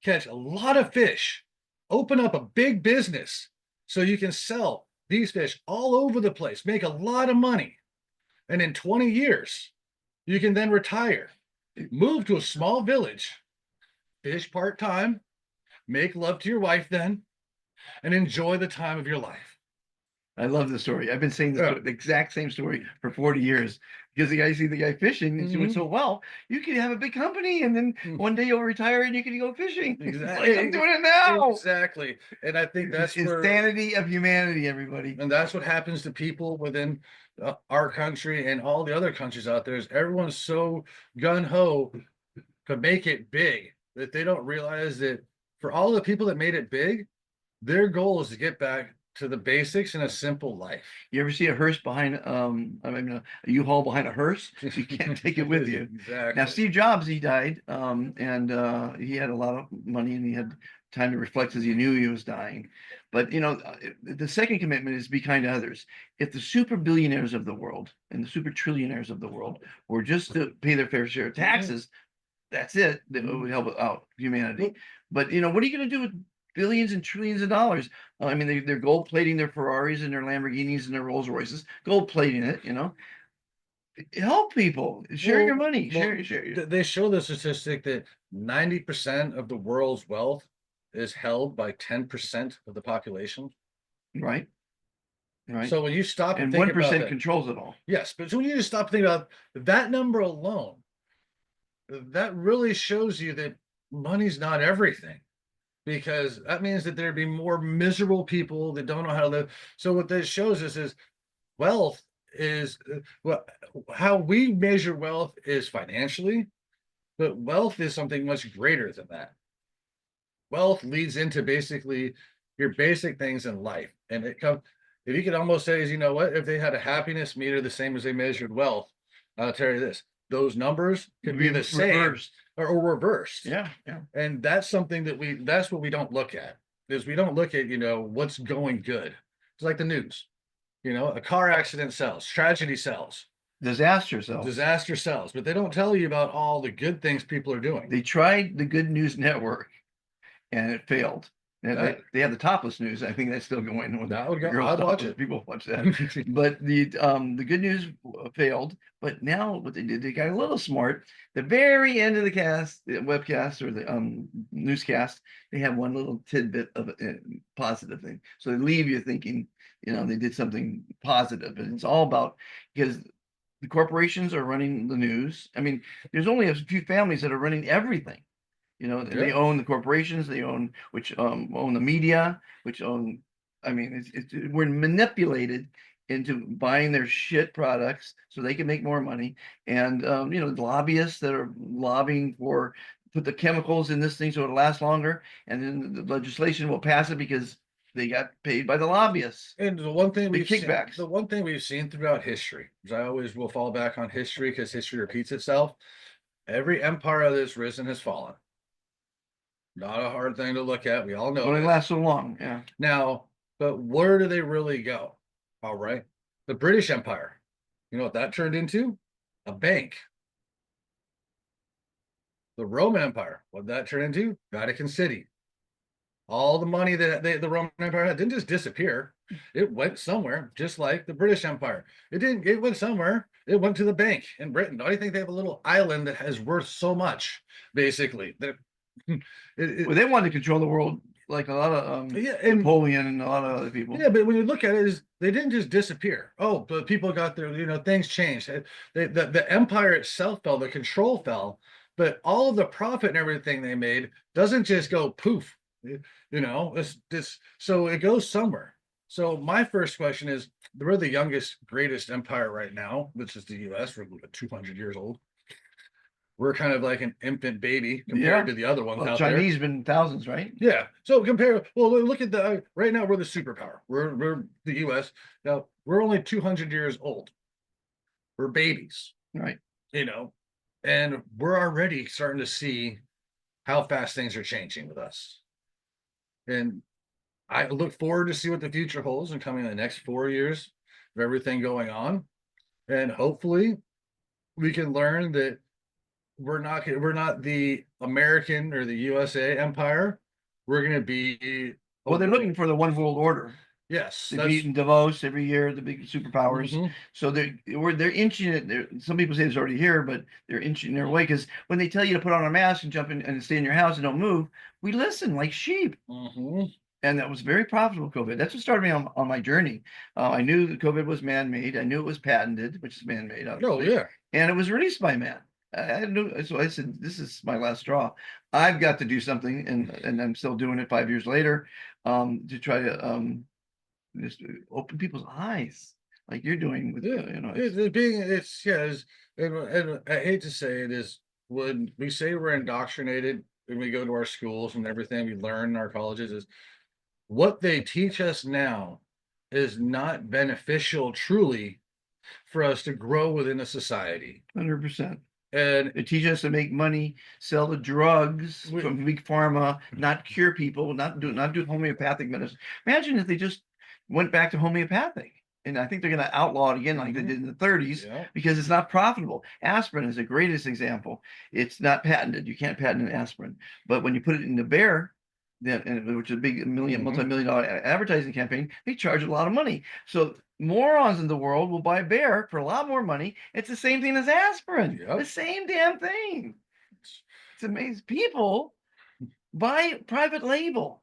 catch a lot of fish, open up a big business so you can sell these fish all over the place, make a lot of money. And in 20 years, you can then retire, move to a small village, fish part time, make love to your wife then, and enjoy the time of your life." I love the story. I've been saying this Yeah. the exact same story for 40 years because the guy see the guy fishing and doing so well. You could have a big company and then one day you'll retire and you can go fishing. It's like, I'm doing it now. Exactly. And I think that's where Insanity of humanity, everybody. and that's what happens to people within our country and all the other countries out there is everyone's so gun-ho to make it big that they don't realize that for all the people that made it big, their goal is to get back to the basics in a simple life. You ever see a hearse behind I mean a U-Haul behind a hearse? You can't take it with you. Exactly. Now Steve Jobs, he died, and he had a lot of money and he had time to reflect because he knew he was dying. But you know, the second commitment is be kind to others. If the super billionaires of the world and the super trillionaires of the world were just to pay their fair share of taxes, that's it. That would help out humanity. But you know, what are you going to do with billions and trillions of dollars? I mean, they're gold plating their Ferraris and their Lamborghinis and their Rolls Royces, gold plating it. You know, help people, share your money, share. They show the statistic that 90% of the world's wealth is held by 10% of the population. Right. Right. So when you stop And think about 1% that- controls it all. yes, but so when you just stop thinking about that number alone, that really shows you that money's not everything. Because that means that there'd be more miserable people that don't know how to live. So what this shows us is wealth is well, how we measure wealth is financially, but wealth is something much greater than that. Wealth leads into basically your basic things in life. And it comes, if you could almost say, is you know what, if they had a happiness meter the same as they measured wealth, I'll tell you this, those numbers could be the same Reversed. or reversed. Yeah. Yeah. And that's something that that's what we don't look at is we don't look at, what's going good. It's like the news, a car accident sells, tragedy sells, Disaster sells. disaster sells, but they don't tell you about all the good things people are doing. They tried the Good News Network and it failed. And they have the topless news. I think that's still going on. That would go. Girls I'd watch topless, it. people watch that. But the Good News failed. But now what they did, they got a little smart. The very end of the webcast or the newscast, they have one little tidbit of a positive thing. So they leave you thinking, they did something positive. And it's all about because the corporations are running the news. I mean, there's only a few families that are running everything. They own the corporations, they own the media, which own. I mean, we're manipulated into buying their shit products so they can make more money, and the lobbyists that are lobbying for put the chemicals in this thing so it'll last longer, and then the legislation will pass it because they got paid by the lobbyists. And the one thing kickbacks. The one thing we've seen throughout history, because I always will fall back on history because history repeats itself. Every empire that has risen has fallen. Not a hard thing to look at. We all know. Only this. lasts so long. Yeah. Now, but where do they really go? All right. The British Empire. You know what that turned into? A bank. The Roman Empire. What did that turn into? Vatican City. All the money that the Roman Empire had didn't just disappear. It went somewhere, just like the British Empire. It didn't. It went somewhere, It went to the bank in Britain. Why do you think they have a little island that has worth so much? Basically, Well, they wanted to control the world like a lot of yeah, and Napoleon and a lot of other people. yeah, but when you look at it, is they didn't just disappear. Oh, but people got their, things changed. The empire itself fell, the control fell, but all of the profit and everything they made doesn't just go poof. It's this, so it goes somewhere. So my first question is, we're the youngest, greatest empire right now, which is the US. We're 200 years old. We're kind of like an infant baby compared to the other ones Well, out there. Chinese been thousands, right? Yeah. So look at the right now, we're the superpower. We're the US. Now we're only 200 years old. We're babies, Right. And we're already starting to see how fast things are changing with us. And I look forward to see what the future holds and coming in the next 4 years of everything going on. And hopefully we can learn that we're not the American or the USA empire. We're going to be Well, they're looking for the one world order. Yes, They meet in Davos every year, the big superpowers. Mhm. So they're inching it. Some people say it's already here, but they're inching their way, because when they tell you to put on a mask and jump in and stay in your house and don't move, we listen like sheep. Mhm. And that was very profitable, COVID. That's what started me on my journey. I knew that COVID was man-made. I knew it was patented, which is man-made, Oh obviously. yeah. And it was released by man. I knew, so I said, this is my last straw. I've got to do something, and I'm still doing it 5 years later, to try to just open people's eyes, like you're doing with And I hate to say it is, when we say we're indoctrinated when we go to our schools and everything we learn in our colleges, is what they teach us now is not beneficial truly for us to grow within a society. 100%. And They teach us to make money, sell the drugs from big pharma, not cure people, not do homeopathic medicine. Imagine if they just went back to homeopathic. And I think they're going to outlaw it again, like they did in the 30s, because it's not profitable. Aspirin is the greatest example. It's not patented. You can't patent an aspirin. But when you put it in the bear, which is a big multi-million dollar advertising campaign, they charge a lot of money. So morons in the world will buy bear for a lot more money. It's the same thing as aspirin. The same damn thing. It's amazing. People buy private label.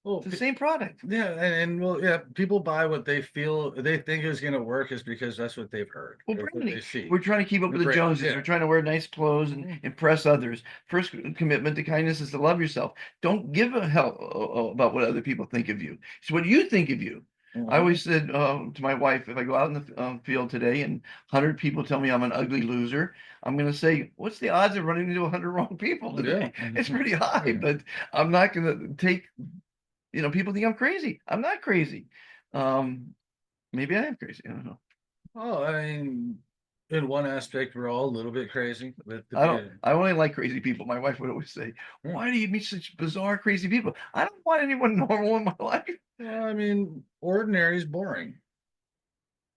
Well, it's the same product. Yeah, and well, yeah, people buy what they think is going to work, is because that's what they've heard. Well, what they see. we're trying to keep up with the Joneses. Yeah. We're trying to wear nice clothes and impress others. First commitment to kindness is to love yourself. Don't give a hell about what other people think of you. It's what you think of you. I always said to my wife, if I go out in the field today and 100 people tell me I'm an ugly loser, I'm going to say, what's the odds of running into 100 wrong people today? It's pretty high, but I'm not going to take, people think I'm crazy. I'm not crazy. Maybe I am crazy. I don't know. Oh, I mean, in one aspect, we're all a little bit crazy. I only like crazy people. My wife would always say, why do you meet such bizarre, crazy people? I don't want anyone normal in my life. Well, I mean, ordinary is boring.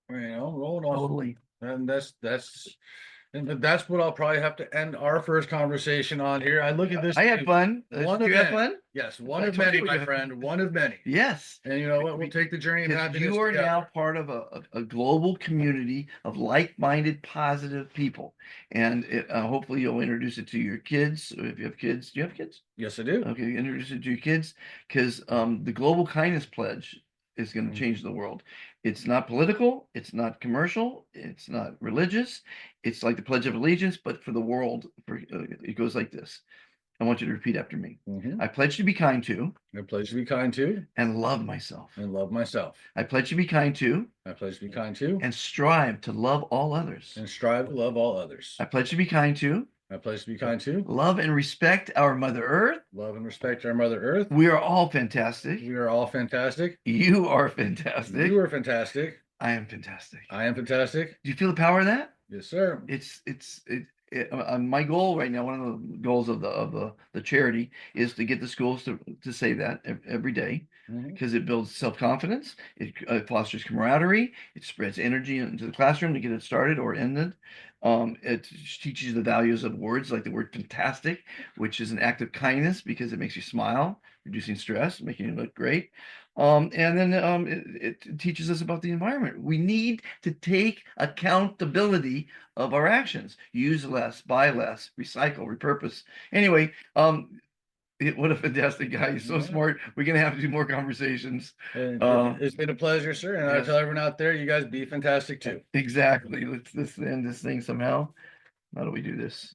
Rolling off. Totally. And that's what I'll probably have to end our first conversation on here. I look at this. I had fun. Did you have fun? Yes, one of many, my friend. One of many. Yes. And you know what? We'll take the journey of happiness. You are now part of a global community of like-minded, positive people, and hopefully you'll introduce it to your kids. If you have kids, do you have kids? Yes, I do. Okay, introduce it to your kids, because the Global Kindness Pledge is going to change the world. It's not political, it's not commercial, it's not religious. It's like the Pledge of Allegiance, but for the world. It goes like this. I want you to repeat after me. I pledge to be kind to. I pledge to be kind to. And love myself. And love myself. I pledge to be kind to. I pledge to be kind to. And strive to love all others. And strive to love all others. I pledge to be kind to. I pledge to be kind to. Love and respect our Mother Earth. Love and respect our Mother Earth. We are all fantastic. We are all fantastic. You are fantastic. You are fantastic. I am fantastic. I am fantastic. Do you feel the power of that? Yes, sir. My goal right now, one of the goals of the charity, is to get the schools to say that every day, because it builds self-confidence, it fosters camaraderie, it spreads energy into the classroom to get it started or ended. It teaches the values of words, like the word fantastic, which is an act of kindness because it makes you smile, reducing stress, making you look great. And then it teaches us about the environment. We need to take accountability of our actions. Use less, buy less, recycle, repurpose. Anyway, what a fantastic guy. He's so Yeah. smart. We're going to have to do more conversations. It's been a pleasure, sir. And I yes. tell everyone out there, you guys be fantastic too. Exactly. Let's end this thing somehow. How do we do this?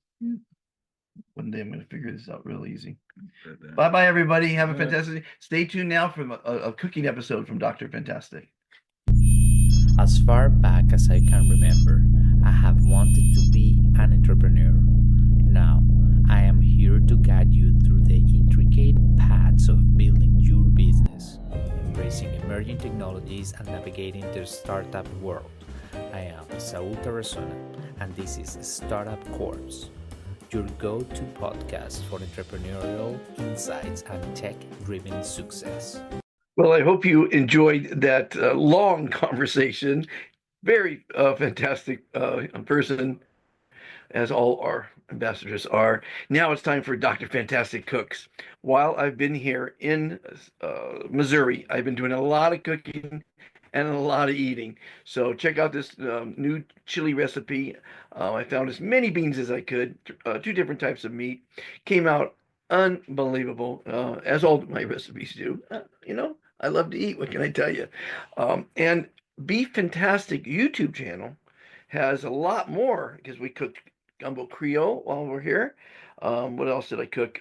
One day I'm going to figure this out real easy. Bye-bye, everybody. Have a fantastic. Stay tuned now for a cooking episode from Dr. Fantastic. As far back as I can remember, I have wanted to be an entrepreneur. Now, I am here to guide you through the intricate paths of building your business, embracing emerging technologies, and navigating the startup world. I am Saul Tarazona, and this is Startup Corps, your go-to podcast for entrepreneurial insights and tech-driven success. Well, I hope you enjoyed that long conversation. Very fantastic person, as all our ambassadors are. Now it's time for Dr. Fantastic Cooks. While I've been here in Missouri, I've been doing a lot of cooking and a lot of eating. So check out this new chili recipe. I found as many beans as I could, 2 different types of meat. Came out unbelievable, as all my recipes do. I love to eat. What can I tell you? And Beef Fantastic YouTube channel has a lot more because we cooked gumbo Creole while we're here. What else did I cook?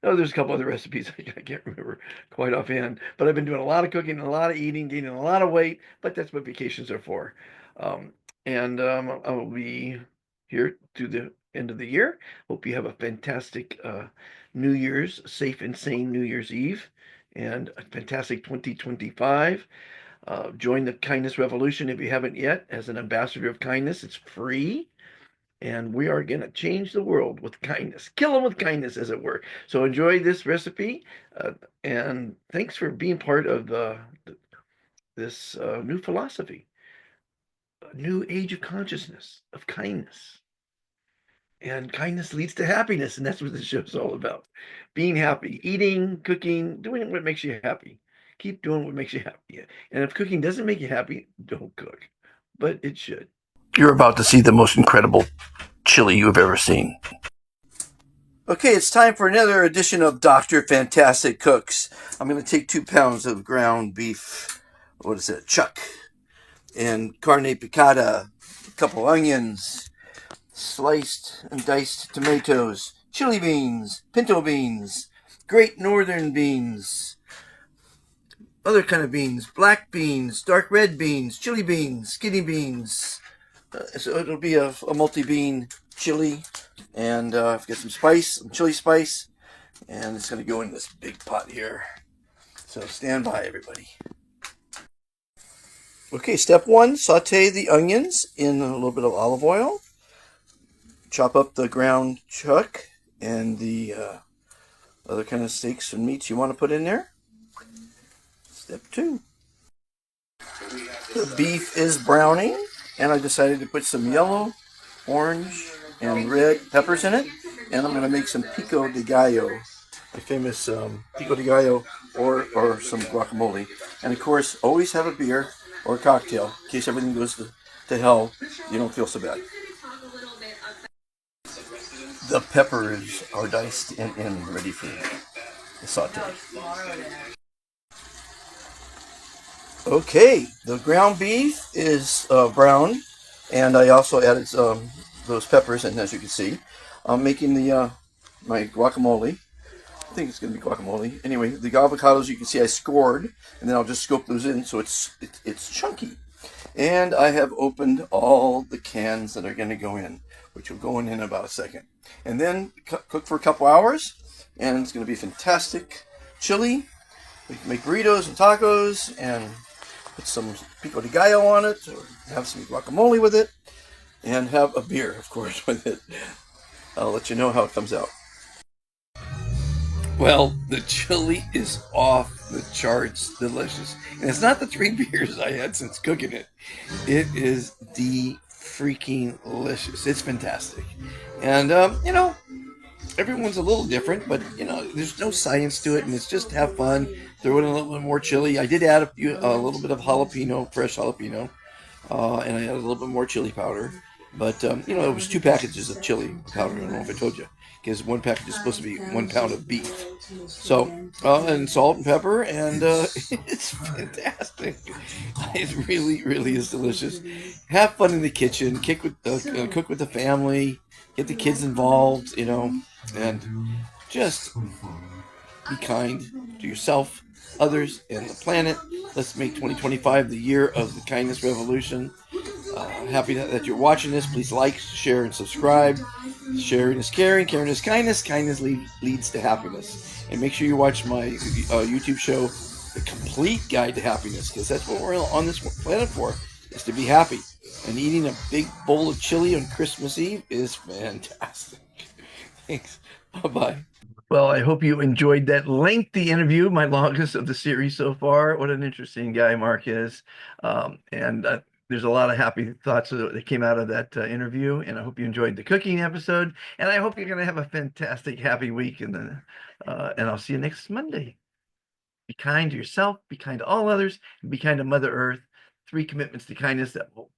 No, there's a couple other recipes I can't remember quite offhand. But I've been doing a lot of cooking, a lot of eating, gaining a lot of weight. But that's what vacations are for. I will be here to the end of the year. Hope you have a fantastic New Year's, safe and sane New Year's Eve, and a fantastic 2025. Join the Kindness Revolution if you haven't yet as an ambassador of kindness. It's free. And we are going to change the world with kindness. Kill them with kindness, as it were. So enjoy this recipe. And thanks for being part of this new philosophy, a new age of consciousness, of kindness. And kindness leads to happiness. And that's what this show is all about. Being happy, eating, cooking, doing what makes you happy. Keep doing what makes you happy. And if cooking doesn't make you happy, don't cook. But it should. You're about to see the most incredible chili you've ever seen. Okay, it's time for another edition of Dr. Fantastic Cooks. I'm going to take 2 pounds of ground beef, chuck, and carne picada, a couple onions, sliced and diced tomatoes, chili beans, pinto beans, great northern beans, other kind of beans, black beans, dark red beans, chili beans, skinny beans. So it'll be a multi-bean chili, and I've got some chili spice, and it's going to go in this big pot here. So stand by, everybody. Okay, step 1, saute the onions in a little bit of olive oil. Chop up the ground chuck and the other kind of steaks and meats you want to put in there. Step 2. The beef is browning. And I decided to put some yellow, orange, and red peppers in it. And I'm going to make some pico de gallo, my famous pico de gallo, or some guacamole. And of course, always have a beer or a cocktail in case everything goes to hell. You don't feel so bad. The peppers are diced and ready for the saute. Okay, the ground beef is browned, and I also added those peppers, and as you can see, I'm making the my guacamole. I think it's going to be guacamole. Anyway, the avocados you can see I scored, and then I'll just scoop those in so it's chunky. And I have opened all the cans that are going to go in, which will go in about a second. And then cook for a couple hours, and it's going to be fantastic chili. We can make burritos and tacos, and put some pico de gallo on it, or have some guacamole with it, and have a beer, of course, with it. I'll let you know how it comes out. Well, the chili is off the charts delicious. And it's not the 3 beers I had since cooking it. It is the freaking delicious. It's fantastic. And, everyone's a little different, but there's no science to it, and it's just have fun. Throw in a little bit more chili. I did add a little bit of jalapeno, fresh jalapeno, and I added a little bit more chili powder. But it was 2 packages of chili powder. I don't know if I told you, because 1 package is supposed to be 1 pound of beef. So and salt and pepper, and it's fantastic. It really, really is delicious. Have fun in the kitchen. Cook with the family. Get the kids involved. And just be kind to yourself, others, and the planet. Let's make 2025 the year of the kindness revolution. Happy that you're watching this. Please like, share, and subscribe. Sharing is caring, caring is kindness, kindness leads to happiness. And make sure you watch my YouTube show, The Complete Guide to Happiness, because that's what we're on this planet for, is to be happy. And eating a big bowl of chili on Christmas Eve is fantastic. Thanks. Bye-bye. Well, I hope you enjoyed that lengthy interview, my longest of the series so far. What an interesting guy Mark is. There's a lot of happy thoughts that came out of that interview, and I hope you enjoyed the cooking episode. And I hope you're going to have a fantastic, happy week. And I'll see you next Monday. Be kind to yourself, be kind to all others, and be kind to Mother Earth. 3 commitments to kindness that will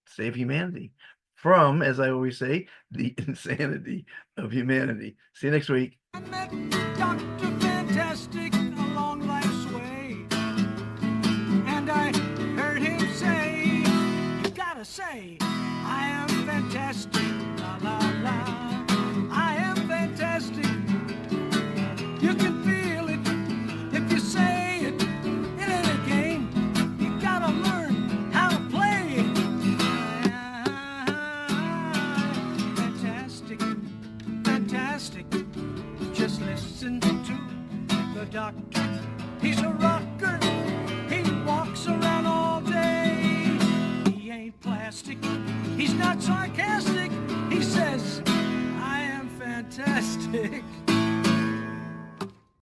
save humanity from, as I always say, the insanity of humanity. See you next week. I met Dr. Fantastic along life's way, and I heard him say, you gotta say, I am fantastic, la la la, I am fantastic. You can feel it if you say it. It ain't a game, you gotta learn how to play it. Fantastic, fantastic. Just listen to the doctor. He's a rocker. He walks around all day. He ain't plastic. He's not sarcastic. He says, I am fantastic.